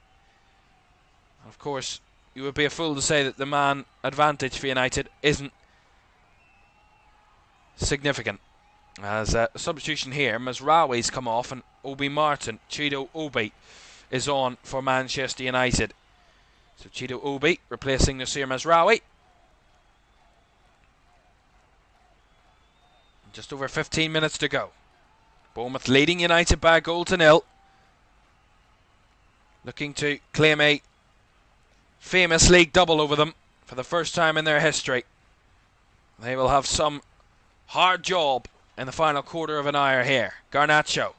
And of course, you would be a fool to say that the man advantage for United isn't significant. As a substitution here, Mazraoui's come off and Obi Martin, Chido Obi, is on for Manchester United. So Chido Obi replacing Nasir Mazraoui. Just over 15 minutes to go. Bournemouth leading United by a goal to nil. Looking to claim a famous league double over them for the first time in their history. They will have some hard job in the final quarter of an hour here. Garnacho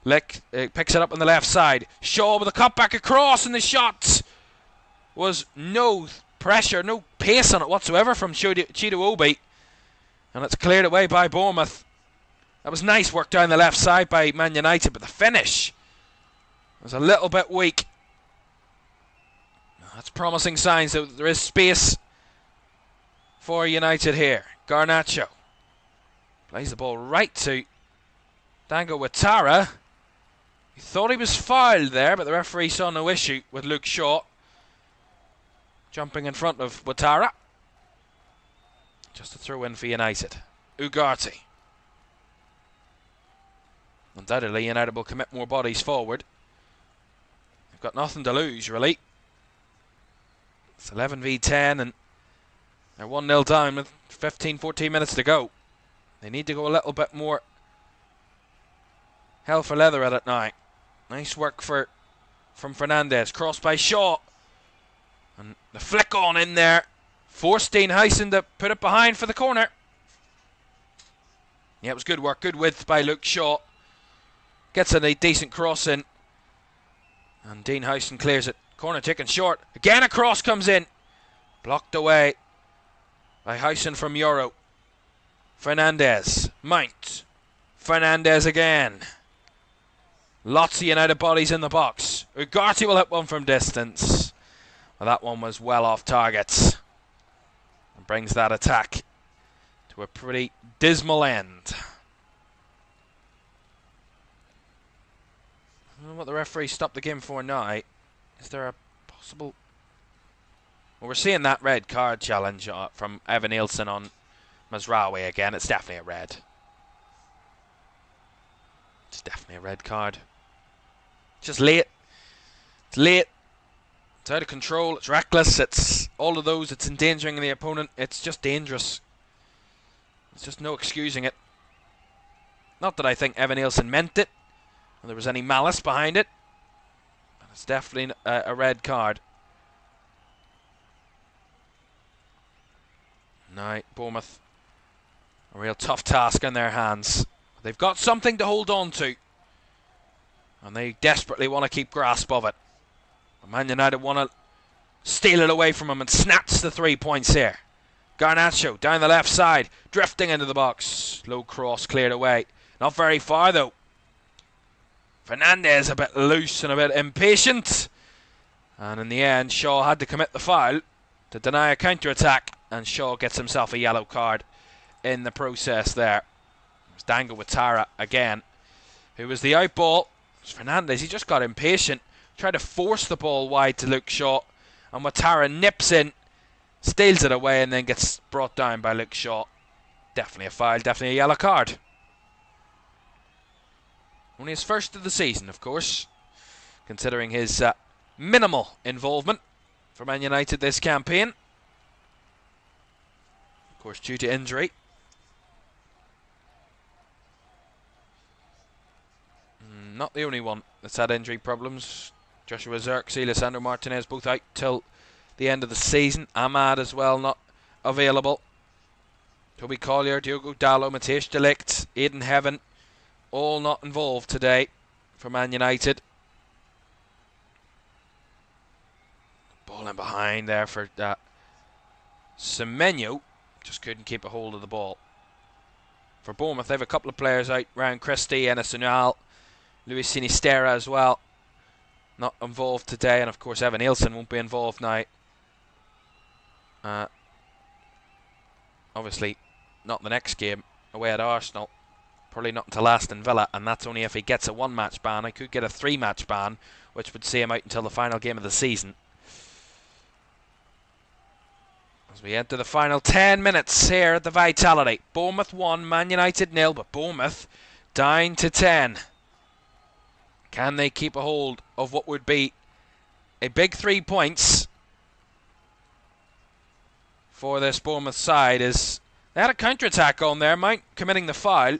picks it up on the left side. Shaw with a cut back across, and the shot was no pressure, no pace on it whatsoever from Chido Obi. And it's cleared away by Bournemouth. That was nice work down the left side by Man United, but the finish was a little bit weak. That's promising signs that there is space for United here. Garnacho plays the ball right to Dango Ouattara. He thought he was fouled there, but the referee saw no issue with Luke Shaw jumping in front of Ouattara. Just a throw in for United. Ugarte. Undoubtedly, United will commit more bodies forward. They've got nothing to lose, really. It's 11 v 10, and they're 1-0 down with 15-14 minutes to go. They need to go a little bit more hell for leather at it now. Nice work from Fernandes. Cross by Shaw. And the flick on in there. Forced Dean Huyson to put it behind for the corner. Yeah, it was good work. Good width by Luke Shaw. Gets a decent cross in. And Dean Huyson clears it. Corner taken short. Again a cross comes in. Blocked away by Huyson from Yoro. Fernandes. Mount. Fernandes again. Lots of United bodies in the box. Ugarte will hit one from distance. Well, that one was well off target. And brings that attack to a pretty dismal end. I don't know what the referee stopped the game for now. Is there a possible... Well, we're seeing that red card challenge from Evan Nielsen on Mazraoui again. It's definitely a red. It's definitely a red card. It's just late. It's late. It's out of control. It's reckless. It's all of those. It's endangering the opponent. It's just dangerous. There's just no excusing it. Not that I think Evan Nielsen meant it, or there was any malice behind it. But it's definitely a red card. Now, Bournemouth, a real tough task in their hands. They've got something to hold on to, and they desperately want to keep grasp of it. Man United want to steal it away from them and snatch the 3 points here. Garnacho down the left side, drifting into the box. Low cross cleared away. Not very far though. Fernandes a bit loose and a bit impatient. And in the end, Shaw had to commit the foul to deny a counter-attack. And Shaw gets himself a yellow card in the process there. It was Dango Ouattara again, who was the out ball. Fernandez, he just got impatient, tried to force the ball wide to Luke Shaw, and Ouattara nips in, steals it away, and then gets brought down by Luke Shaw. Definitely a foul, definitely a yellow card. Only his first of the season, of course, considering his minimal involvement for Man United this campaign. Of course, due to injury. Not the only one that's had injury problems. Joshua Zirkzee, Lisandro Martinez both out till the end of the season. Ahmad as well not available. Toby Collier, Diogo Dalot, Matthijs de Ligt, Aiden Heaven, all not involved today for Man United. Ball in behind there for Semenyo. Just couldn't keep a hold of the ball. For Bournemouth, they have a couple of players out. Ryan Christie, Enes Unal, Luis Sinisterra as well. Not involved today. And of course, Evan Nielsen won't be involved now. Obviously, not the next game away at Arsenal. Probably not until Aston Villa. And that's only if he gets a one-match ban. I could get a three-match ban, which would see him out until the final game of the season. As we enter the final 10 minutes here at the Vitality. Bournemouth 1, Man United 0, but Bournemouth down to 10. Can they keep a hold of what would be a big 3 points for this Bournemouth side? As they had a counter-attack on there, Mount committing the foul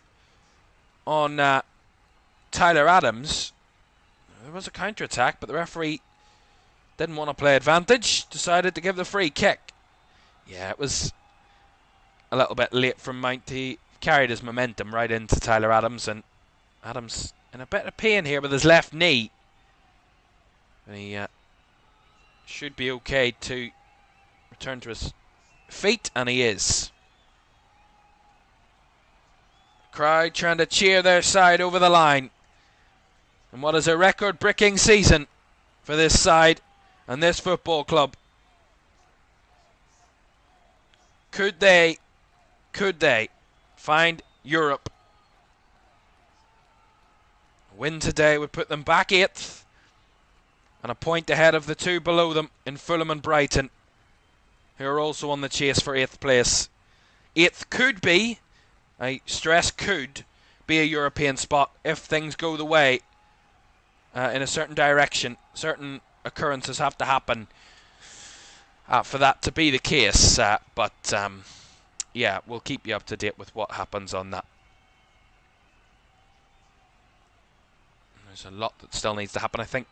on Tyler Adams. There was a counter-attack, but the referee didn't want to play advantage, decided to give the free kick. Yeah, it was a little bit late from Mount. He carried his momentum right into Tyler Adams, and Adams in a bit of pain here with his left knee. And he should be okay to return to his feet, and he is. Crowd trying to cheer their side over the line. And what is a record-breaking season for this side and this football club. Could they find Europe? A win today would put them back 8th and a point ahead of the two below them in Fulham and Brighton, who are also on the chase for 8th place. 8th could be, I stress could, be a European spot if things go the way in a certain direction. Certain occurrences have to happen for that to be the case, but yeah, we'll keep you up to date with what happens on that. There's a lot that still needs to happen. I think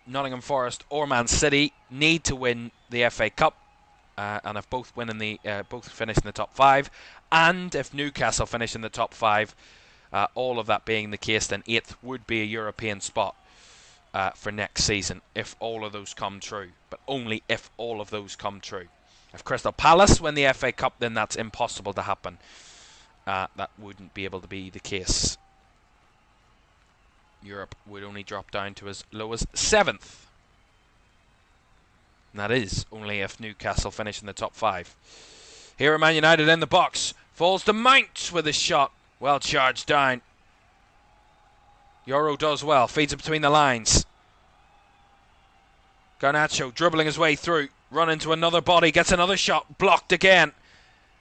Nottingham Forest or Man City need to win the FA Cup, and if both finish in the top 5, and if Newcastle finish in the top 5, all of that being the case, then 8th would be a European spot for next season if all of those come true, but only if all of those come true. If Crystal Palace win the FA Cup, then that's impossible to happen. That wouldn't be able to be the case. Europe would only drop down to as low as 7th. And that is only if Newcastle finish in the top 5. Here are Man United in the box. Falls to Mount with a shot. Well charged down. Yoro does well. Feeds it between the lines. Garnacho dribbling his way through. Run into another body. Gets another shot. Blocked again.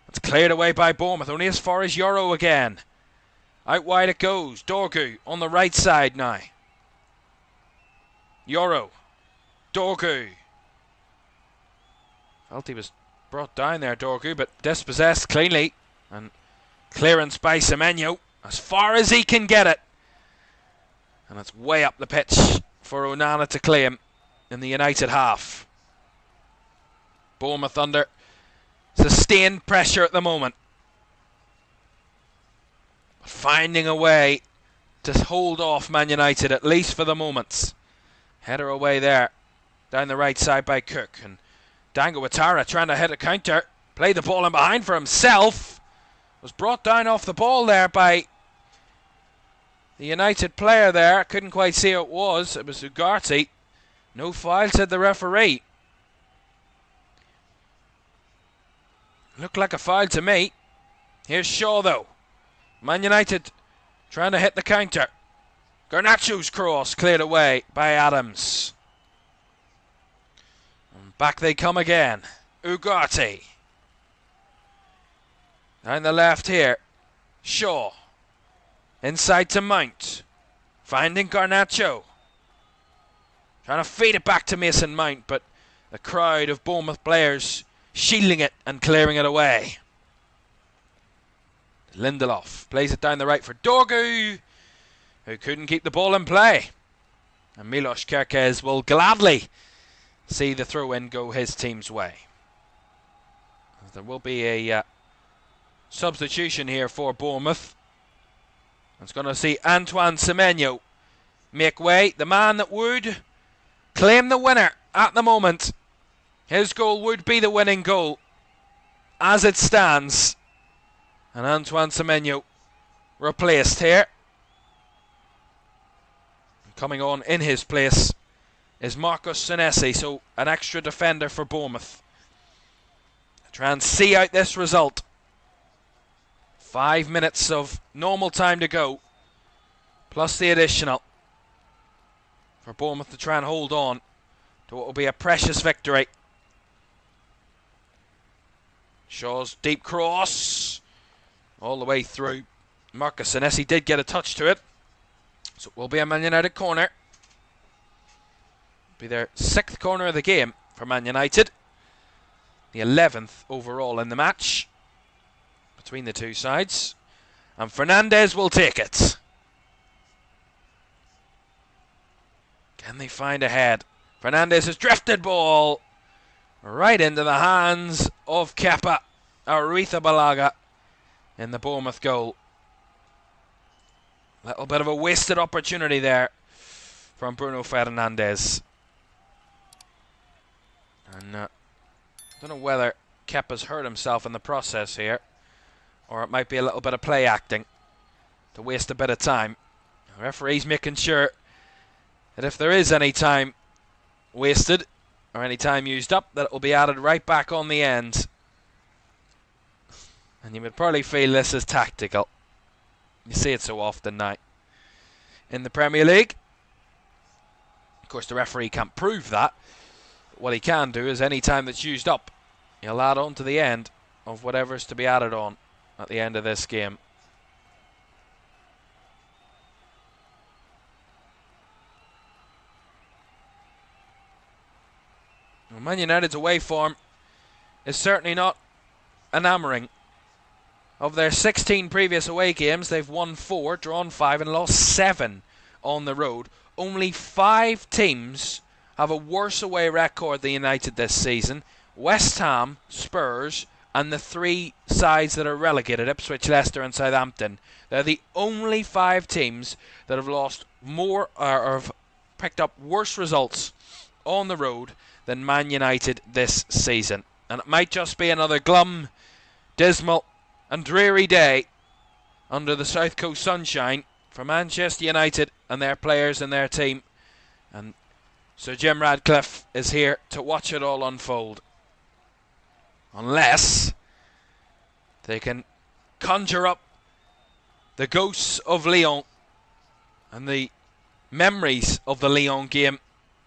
It's cleared away by Bournemouth. Only as far as Yoro again. Out wide it goes. Dorgu on the right side now. Yoro. Dorgu. Felt he was brought down there, Dorgu, but dispossessed cleanly. And clearance by Semenyo. As far as he can get it. And it's way up the pitch for Onana to claim in the United half. Bournemouth under sustained pressure at the moment. But finding a way to hold off Man United, at least for the moments. Header away there. Down the right side by Cook. And Dango Ouattara trying to hit a counter. Played the ball in behind for himself. Was brought down off the ball there by the United player there. Couldn't quite see who it was. It was Ugarte. No foul, said the referee. Looked like a foul to me. Here's Shaw though. Man United trying to hit the counter. Garnacho's cross cleared away by Adams. And back they come again. Ugarte. Down the left here. Shaw. Inside to Mount. Finding Garnacho. Trying to feed it back to Mason Mount, but the crowd of Bournemouth players shielding it and clearing it away. Lindelof plays it down the right for Dorgu, who couldn't keep the ball in play. And Milos Kerkez will gladly see the throw-in go his team's way. There will be a substitution here for Bournemouth. It's going to see Antoine Semenyo make way. The man that would claim the winner at the moment. His goal would be the winning goal as it stands. And Antoine Semenyo replaced here. Coming on in his place is Marcus Senesi, so an extra defender for Bournemouth. Try and see out this result. 5 minutes of normal time to go, plus the additional, for Bournemouth to try and hold on to what will be a precious victory. Shaw's deep cross all the way through. Marcus Senesi did get a touch to it, so it will be a Man United corner. Be their 6th corner of the game for Man United, the 11th overall in the match between the two sides. And Fernandez will take it. Can they find a head? Fernandez has drifted ball right into the hands of Kepa Arrizabalaga in the Bournemouth goal. Little bit of a wasted opportunity there from Bruno Fernandes. And I don't know whether Kepa's hurt himself in the process here, or it might be a little bit of play acting to waste a bit of time. The referee's making sure that if there is any time wasted or any time used up, that it will be added right back on the end. And you would probably feel this is tactical. You see it so often now in the Premier League. Of course, the referee can't prove that. What he can do is any time that's used up, he'll add on to the end of whatever's to be added on at the end of this game. Well, Man United's away form is certainly not enamouring. Of their 16 previous away games, they've won 4, drawn 5 and lost 7 on the road. Only 5 teams have a worse away record than United this season. West Ham, Spurs, and the 3 sides that are relegated, Ipswich, Leicester and Southampton. They're the only 5 teams that have lost more or have picked up worse results on the road than Man United this season. And it might just be another glum, dismal and dreary day under the South Coast sunshine for Manchester United and their players and their team. And Sir Jim Radcliffe is here to watch it all unfold. Unless they can conjure up the ghosts of Lyon and the memories of the Lyon game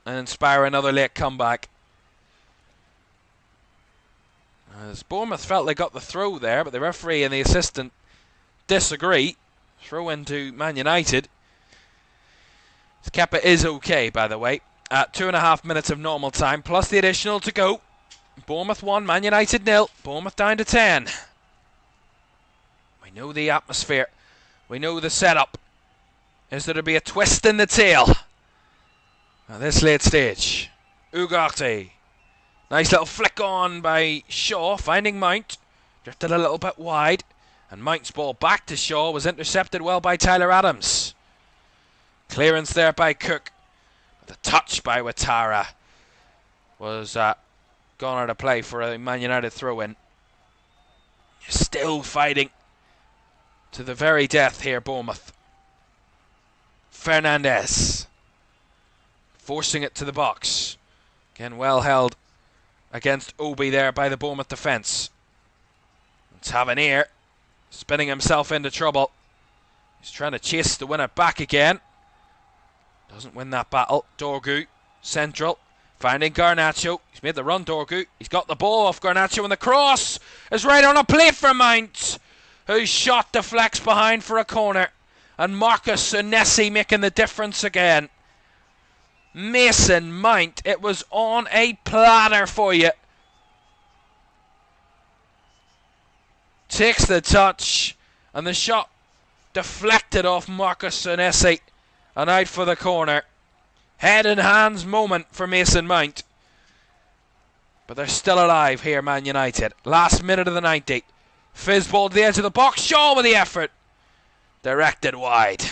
and inspire another late comeback. As Bournemouth felt they got the throw there, but the referee and the assistant disagree. Throw into Man United. Kepa is okay, by the way. At 2.5 minutes of normal time, plus the additional to go. Bournemouth 1, Man United 0. Bournemouth down to 10. We know the atmosphere. We know the setup. Is there to be a twist in the tail at this late stage? Ugarte. Nice little flick on by Shaw, finding Mount. Drifted a little bit wide. And Mount's ball back to Shaw was intercepted well by Tyler Adams. Clearance there by Cook. The touch by Ouattara was gone out of play for a Man United throw-in. Still fighting to the very death here, Bournemouth. Fernandez forcing it to the box. Again, well held against Obi there by the Bournemouth defence. Tavernier spinning himself into trouble. He's trying to chase the winner back again. Doesn't win that battle. Dorgu, central, finding Garnacho. He's made the run, Dorgu. He's got the ball off Garnacho, and the cross is right on a plate for Mount, whose shot deflects behind for a corner. And Marcus Senesi making the difference again. Mason Mount, it was on a platter for you. Takes the touch, and the shot deflected off Marcus Senesi and out for the corner. Head and hands moment for Mason Mount. But they're still alive here, Man United. Last minute of the 90. Fizz ball to the edge of the box. Shaw with the effort. Directed wide.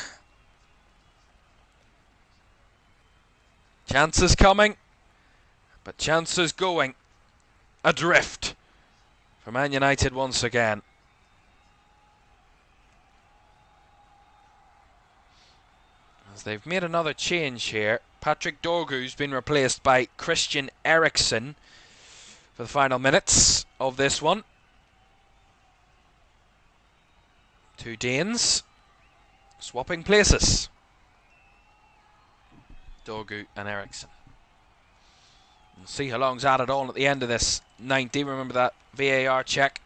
Chances coming, but chances going. Adrift for Man United once again. As they've made another change here. Patrick Dorgu's been replaced by Christian Eriksen for the final minutes of this one. Two Danes swapping places. Dorgu and Eriksen. We'll see how long's added on at the end of this 90. Remember that VAR check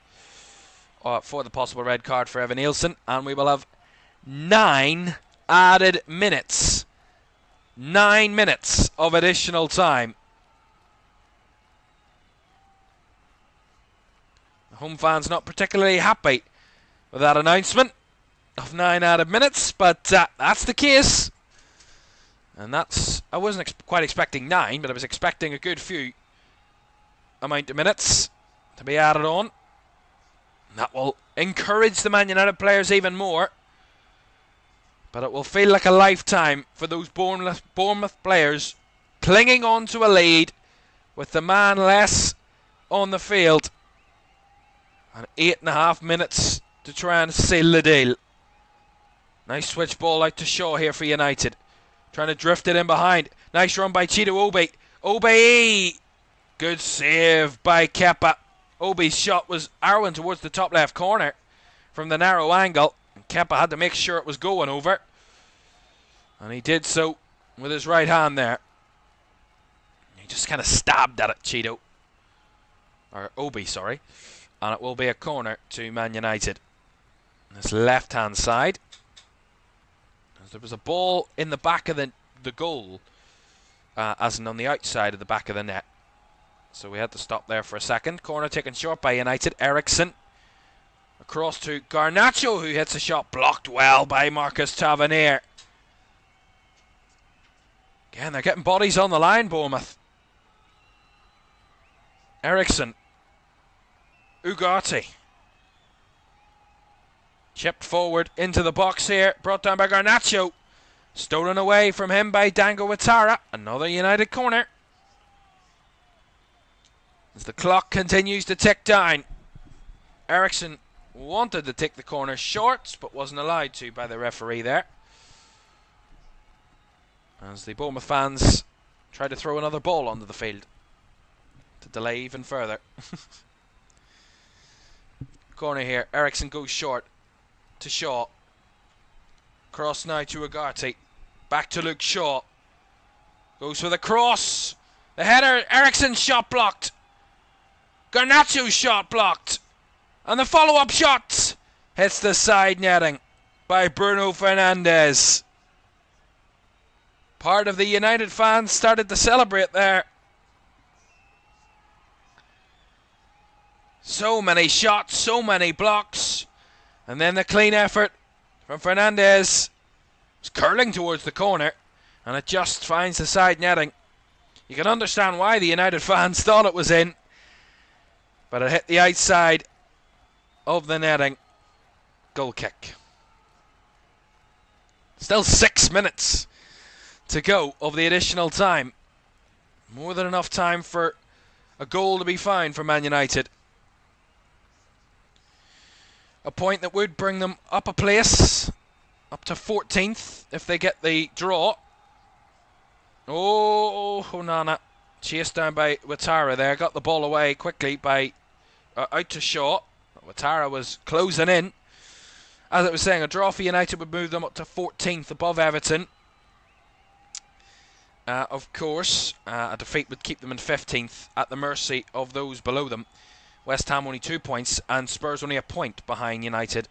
for the possible red card for Evan Nielsen. And we will have 9 added minutes. 9 minutes of additional time. The home fans not particularly happy with that announcement of 9 added minutes, but that's the case. And that's, I wasn't quite expecting 9, but I was expecting a good few amount of minutes to be added on. And that will encourage the Man United players even more. But it will feel like a lifetime for those Bournemouth players clinging on to a lead with the man less on the field. And 8.5 minutes to try and seal the deal. Nice switch ball out to Shaw here for United. Trying to drift it in behind. Nice run by Cheeto Obi. Obi! Good save by Kepa. Obi's shot was arrowing towards the top left corner from the narrow angle. And Kepa had to make sure it was going over. And he did so with his right hand there. He just kind of stabbed at it, Cheeto. Or Obi, sorry. And it will be a corner to Man United. This left hand side. There was a ball in the back of the goal, as in on the outside of the back of the net. So we had to stop there for a second. Corner taken short by United. Eriksen across to Garnacho, who hits a shot blocked well by Marcus Tavernier. Again, they're getting bodies on the line, Bournemouth. Eriksen. Ugarte. Chipped forward into the box here. Brought down by Garnacho. Stolen away from him by Dango Ouattara. Another United corner. As the clock continues to tick down. Eriksen wanted to take the corner short, but wasn't allowed to by the referee there. As the Bournemouth fans try to throw another ball onto the field to delay even further. Corner here. Eriksen goes short to Shaw. Cross now to Ugarte. Back to Luke Shaw. Goes for the cross. The header. Eriksen's shot blocked. Garnacho's shot blocked. And the follow-up shot hits the side netting by Bruno Fernandes. Part of the United fans started to celebrate there. So many shots, so many blocks. And then the clean effort from Fernandes. It's curling towards the corner, and it just finds the side netting. You can understand why the United fans thought it was in, but it hit the outside of the netting. Goal kick. Still 6 minutes to go of the additional time. More than enough time for a goal to be found for Man United. A point that would bring them up a place, up to 14th if they get the draw. Oh, Onana chased down by Ouattara there. Got the ball away quickly by out to Shaw. Ouattara was closing in. As I was saying, a draw for United would move them up to 14th above Everton. Of course, a defeat would keep them in 15th at the mercy of those below them. West Ham only 2 points and Spurs only a point behind United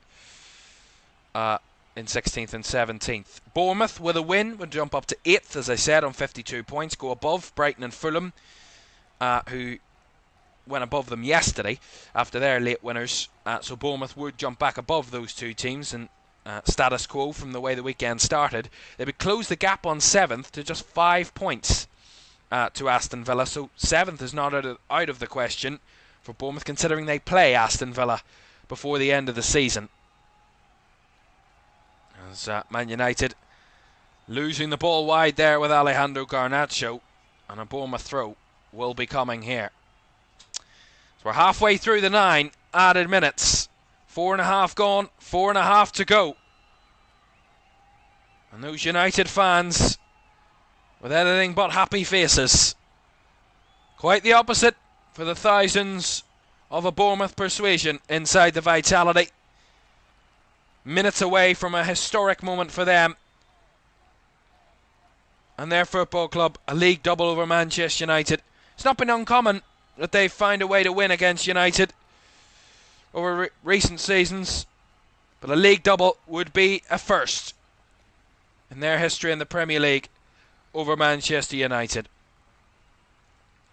in 16th and 17th. Bournemouth with a win would jump up to 8th, as I said, on 52 points, go above Brighton and Fulham, who went above them yesterday after their late winners. So Bournemouth would jump back above those two teams and status quo from the way the weekend started. They would close the gap on 7th to just 5 points to Aston Villa. So 7th is not out of the question for Bournemouth, considering they play Aston Villa before the end of the season. As Man United losing the ball wide there with Alejandro Garnacho, and a Bournemouth throw will be coming here. So we're halfway through the 9 added minutes. 4.5 gone, 4.5 to go. And those United fans with anything but happy faces. Quite the opposite for the thousands of a Bournemouth persuasion inside the Vitality. Minutes away from a historic moment for them and their football club, a league double over Manchester United. It's not been uncommon that they've found a way to win against United over recent seasons, but a league double would be a first in their history in the Premier League over Manchester United.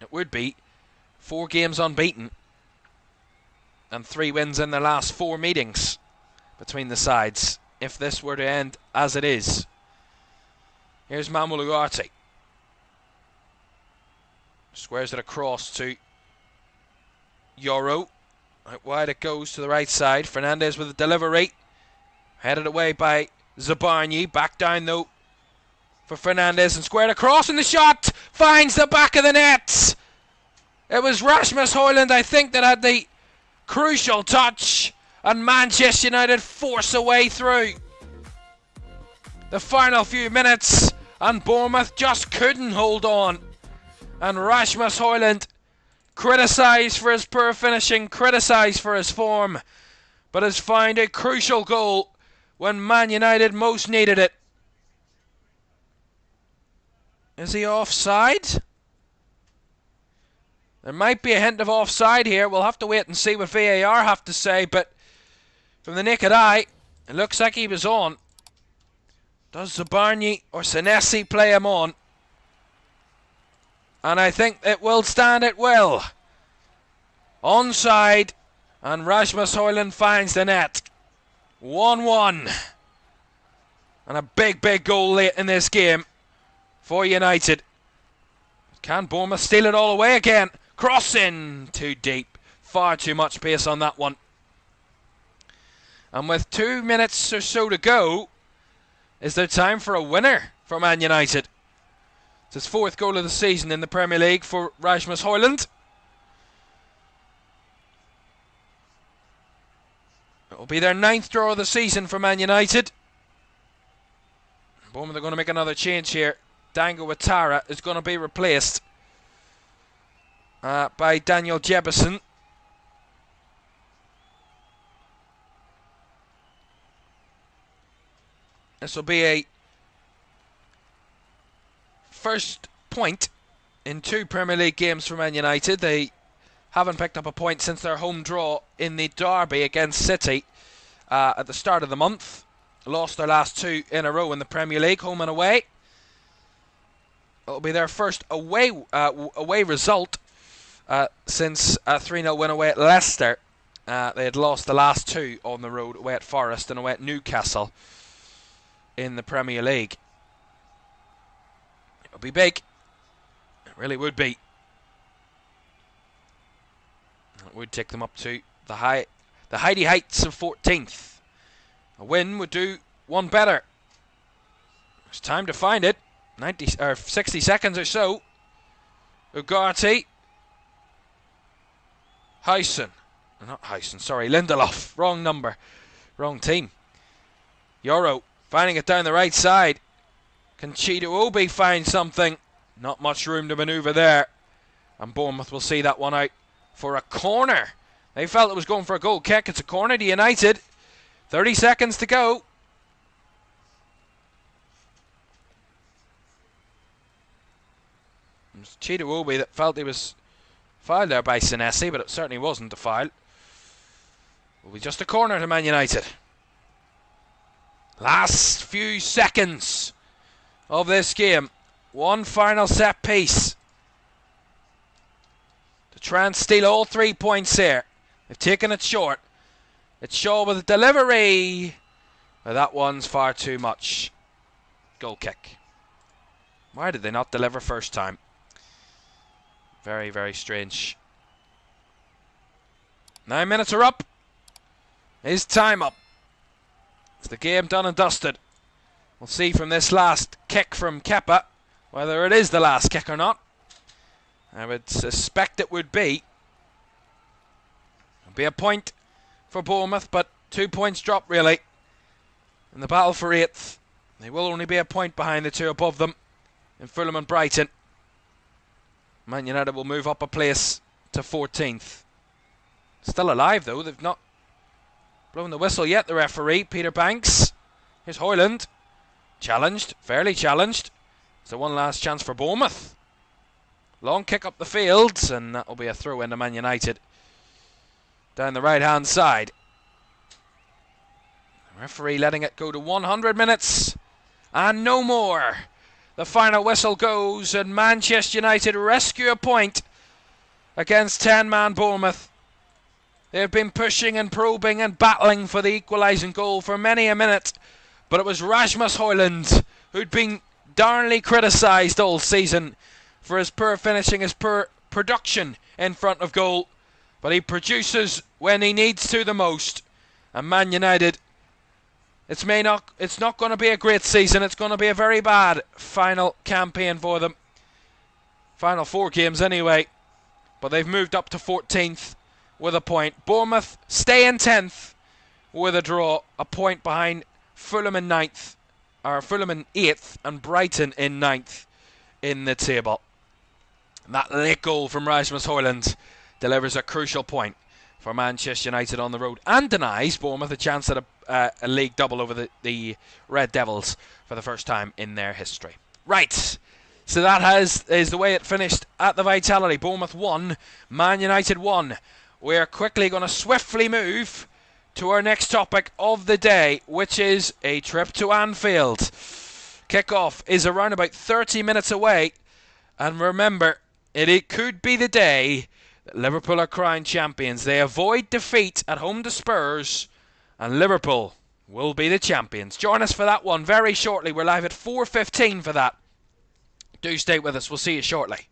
It would be 4 games unbeaten and 3 wins in their last 4 meetings between the sides, if this were to end as it is. Here's Manuel Ugarte. Squares it across to Yoro. Out wide it goes to the right side. Fernandes with a delivery. Headed away by Zabarnyi. Back down though for Fernandes and squared across, and the shot finds the back of the net. It was Rasmus Højlund, I think, that had the crucial touch, and Manchester United force a way through. The final few minutes and Bournemouth just couldn't hold on. And Rasmus Højlund, criticised for his poor finishing, criticised for his form, but has found a crucial goal when Man United most needed it. Is he offside? There might be a hint of offside here. We'll have to wait and see what VAR have to say, but from the naked eye, it looks like he was on. Does Zabarnyi or Senesi play him on? And I think it will stand, it will. Onside, and Rasmus Højlund finds the net. 1-1. And a big, big goal late in this game for United. Can Bournemouth steal it all away again? Crossing too deep. Far too much pace on that one. And with 2 minutes or so to go, is there time for a winner for Man United? It's his 4th goal of the season in the Premier League for Rasmus Højlund. It will be their 9th draw of the season for Man United. Bournemouth are going to make another change here. Dango Ouattara is going to be replaced by Daniel Jebbison. This will be a first point in 2 Premier League games for Man United. They haven't picked up a point since their home draw in the derby against City at the start of the month. Lost their last 2 in a row in the Premier League, home and away. It'll be their first away result since a 3-0 win away at Leicester. They had lost the last 2 on the road, away at Forest and away at Newcastle in the Premier League. It'll be big. It really would be. It would take them up to the heighty heights of 14th. A win would do one better. It's time to find it. 60 seconds or so. Ugarte. Lindelof. Wrong number. Wrong team. Yoro finding it down the right side. Can Chido Obi find something? Not much room to manoeuvre there. And Bournemouth will see that one out for a corner. They felt it was going for a goal kick. It's a corner to United. 30 seconds to go. was Cheetah Woolby that felt he was fouled there by Senesi, but it certainly wasn't a foul. Will be just a corner to Man United. Last few seconds of this game. One final set piece to try and steal all 3 points here. They've taken it short. It's Shaw with a delivery. But that one's far too much. Goal kick. Why did they not deliver first time? Very, very strange. 9 minutes are up. Is time up? Is the game done and dusted? We'll see from this last kick from Kepa whether it is the last kick or not. I would suspect it would be. It'll be a point for Bournemouth, but 2 points drop really in the battle for 8th. They will only be a point behind the two above them in Fulham and Brighton. Man United will move up a place to 14th. Still alive though, they've not blown the whistle yet, the referee, Peter Banks. Here's Hoyland. Challenged, fairly challenged. So one last chance for Bournemouth. Long kick up the field, and that will be a throw into Man United down the right hand side. The referee letting it go to 100 minutes and no more. The final whistle goes and Manchester United rescue a point against 10-man Bournemouth. They've been pushing and probing and battling for the equalising goal for many a minute, but it was Rasmus Højlund who'd been darnly criticised all season for his poor finishing, his poor production in front of goal, but he produces when he needs to the most. And Man United, it's not going to be a great season. It's going to be a very bad final campaign for them. Final 4 games anyway, but they've moved up to 14th with a point. Bournemouth stay in 10th with a draw, a point behind Fulham in 9th, or Fulham in 8th, and Brighton in 9th in the table. And that late goal from Rasmus Højlund delivers a crucial point for Manchester United on the road and denies Bournemouth a chance at a league double over the Red Devils for the first time in their history. Right, so that is the way it finished at the Vitality. Bournemouth 1, Man United 1. We're quickly going to swiftly move to our next topic of the day, which is a trip to Anfield. Kickoff is around about 30 minutes away, and remember, it could be the day that Liverpool are crowned champions. They avoid defeat at home to Spurs, and Liverpool will be the champions. Join us for that one very shortly. We're live at 4:15 for that. Do stay with us. We'll see you shortly.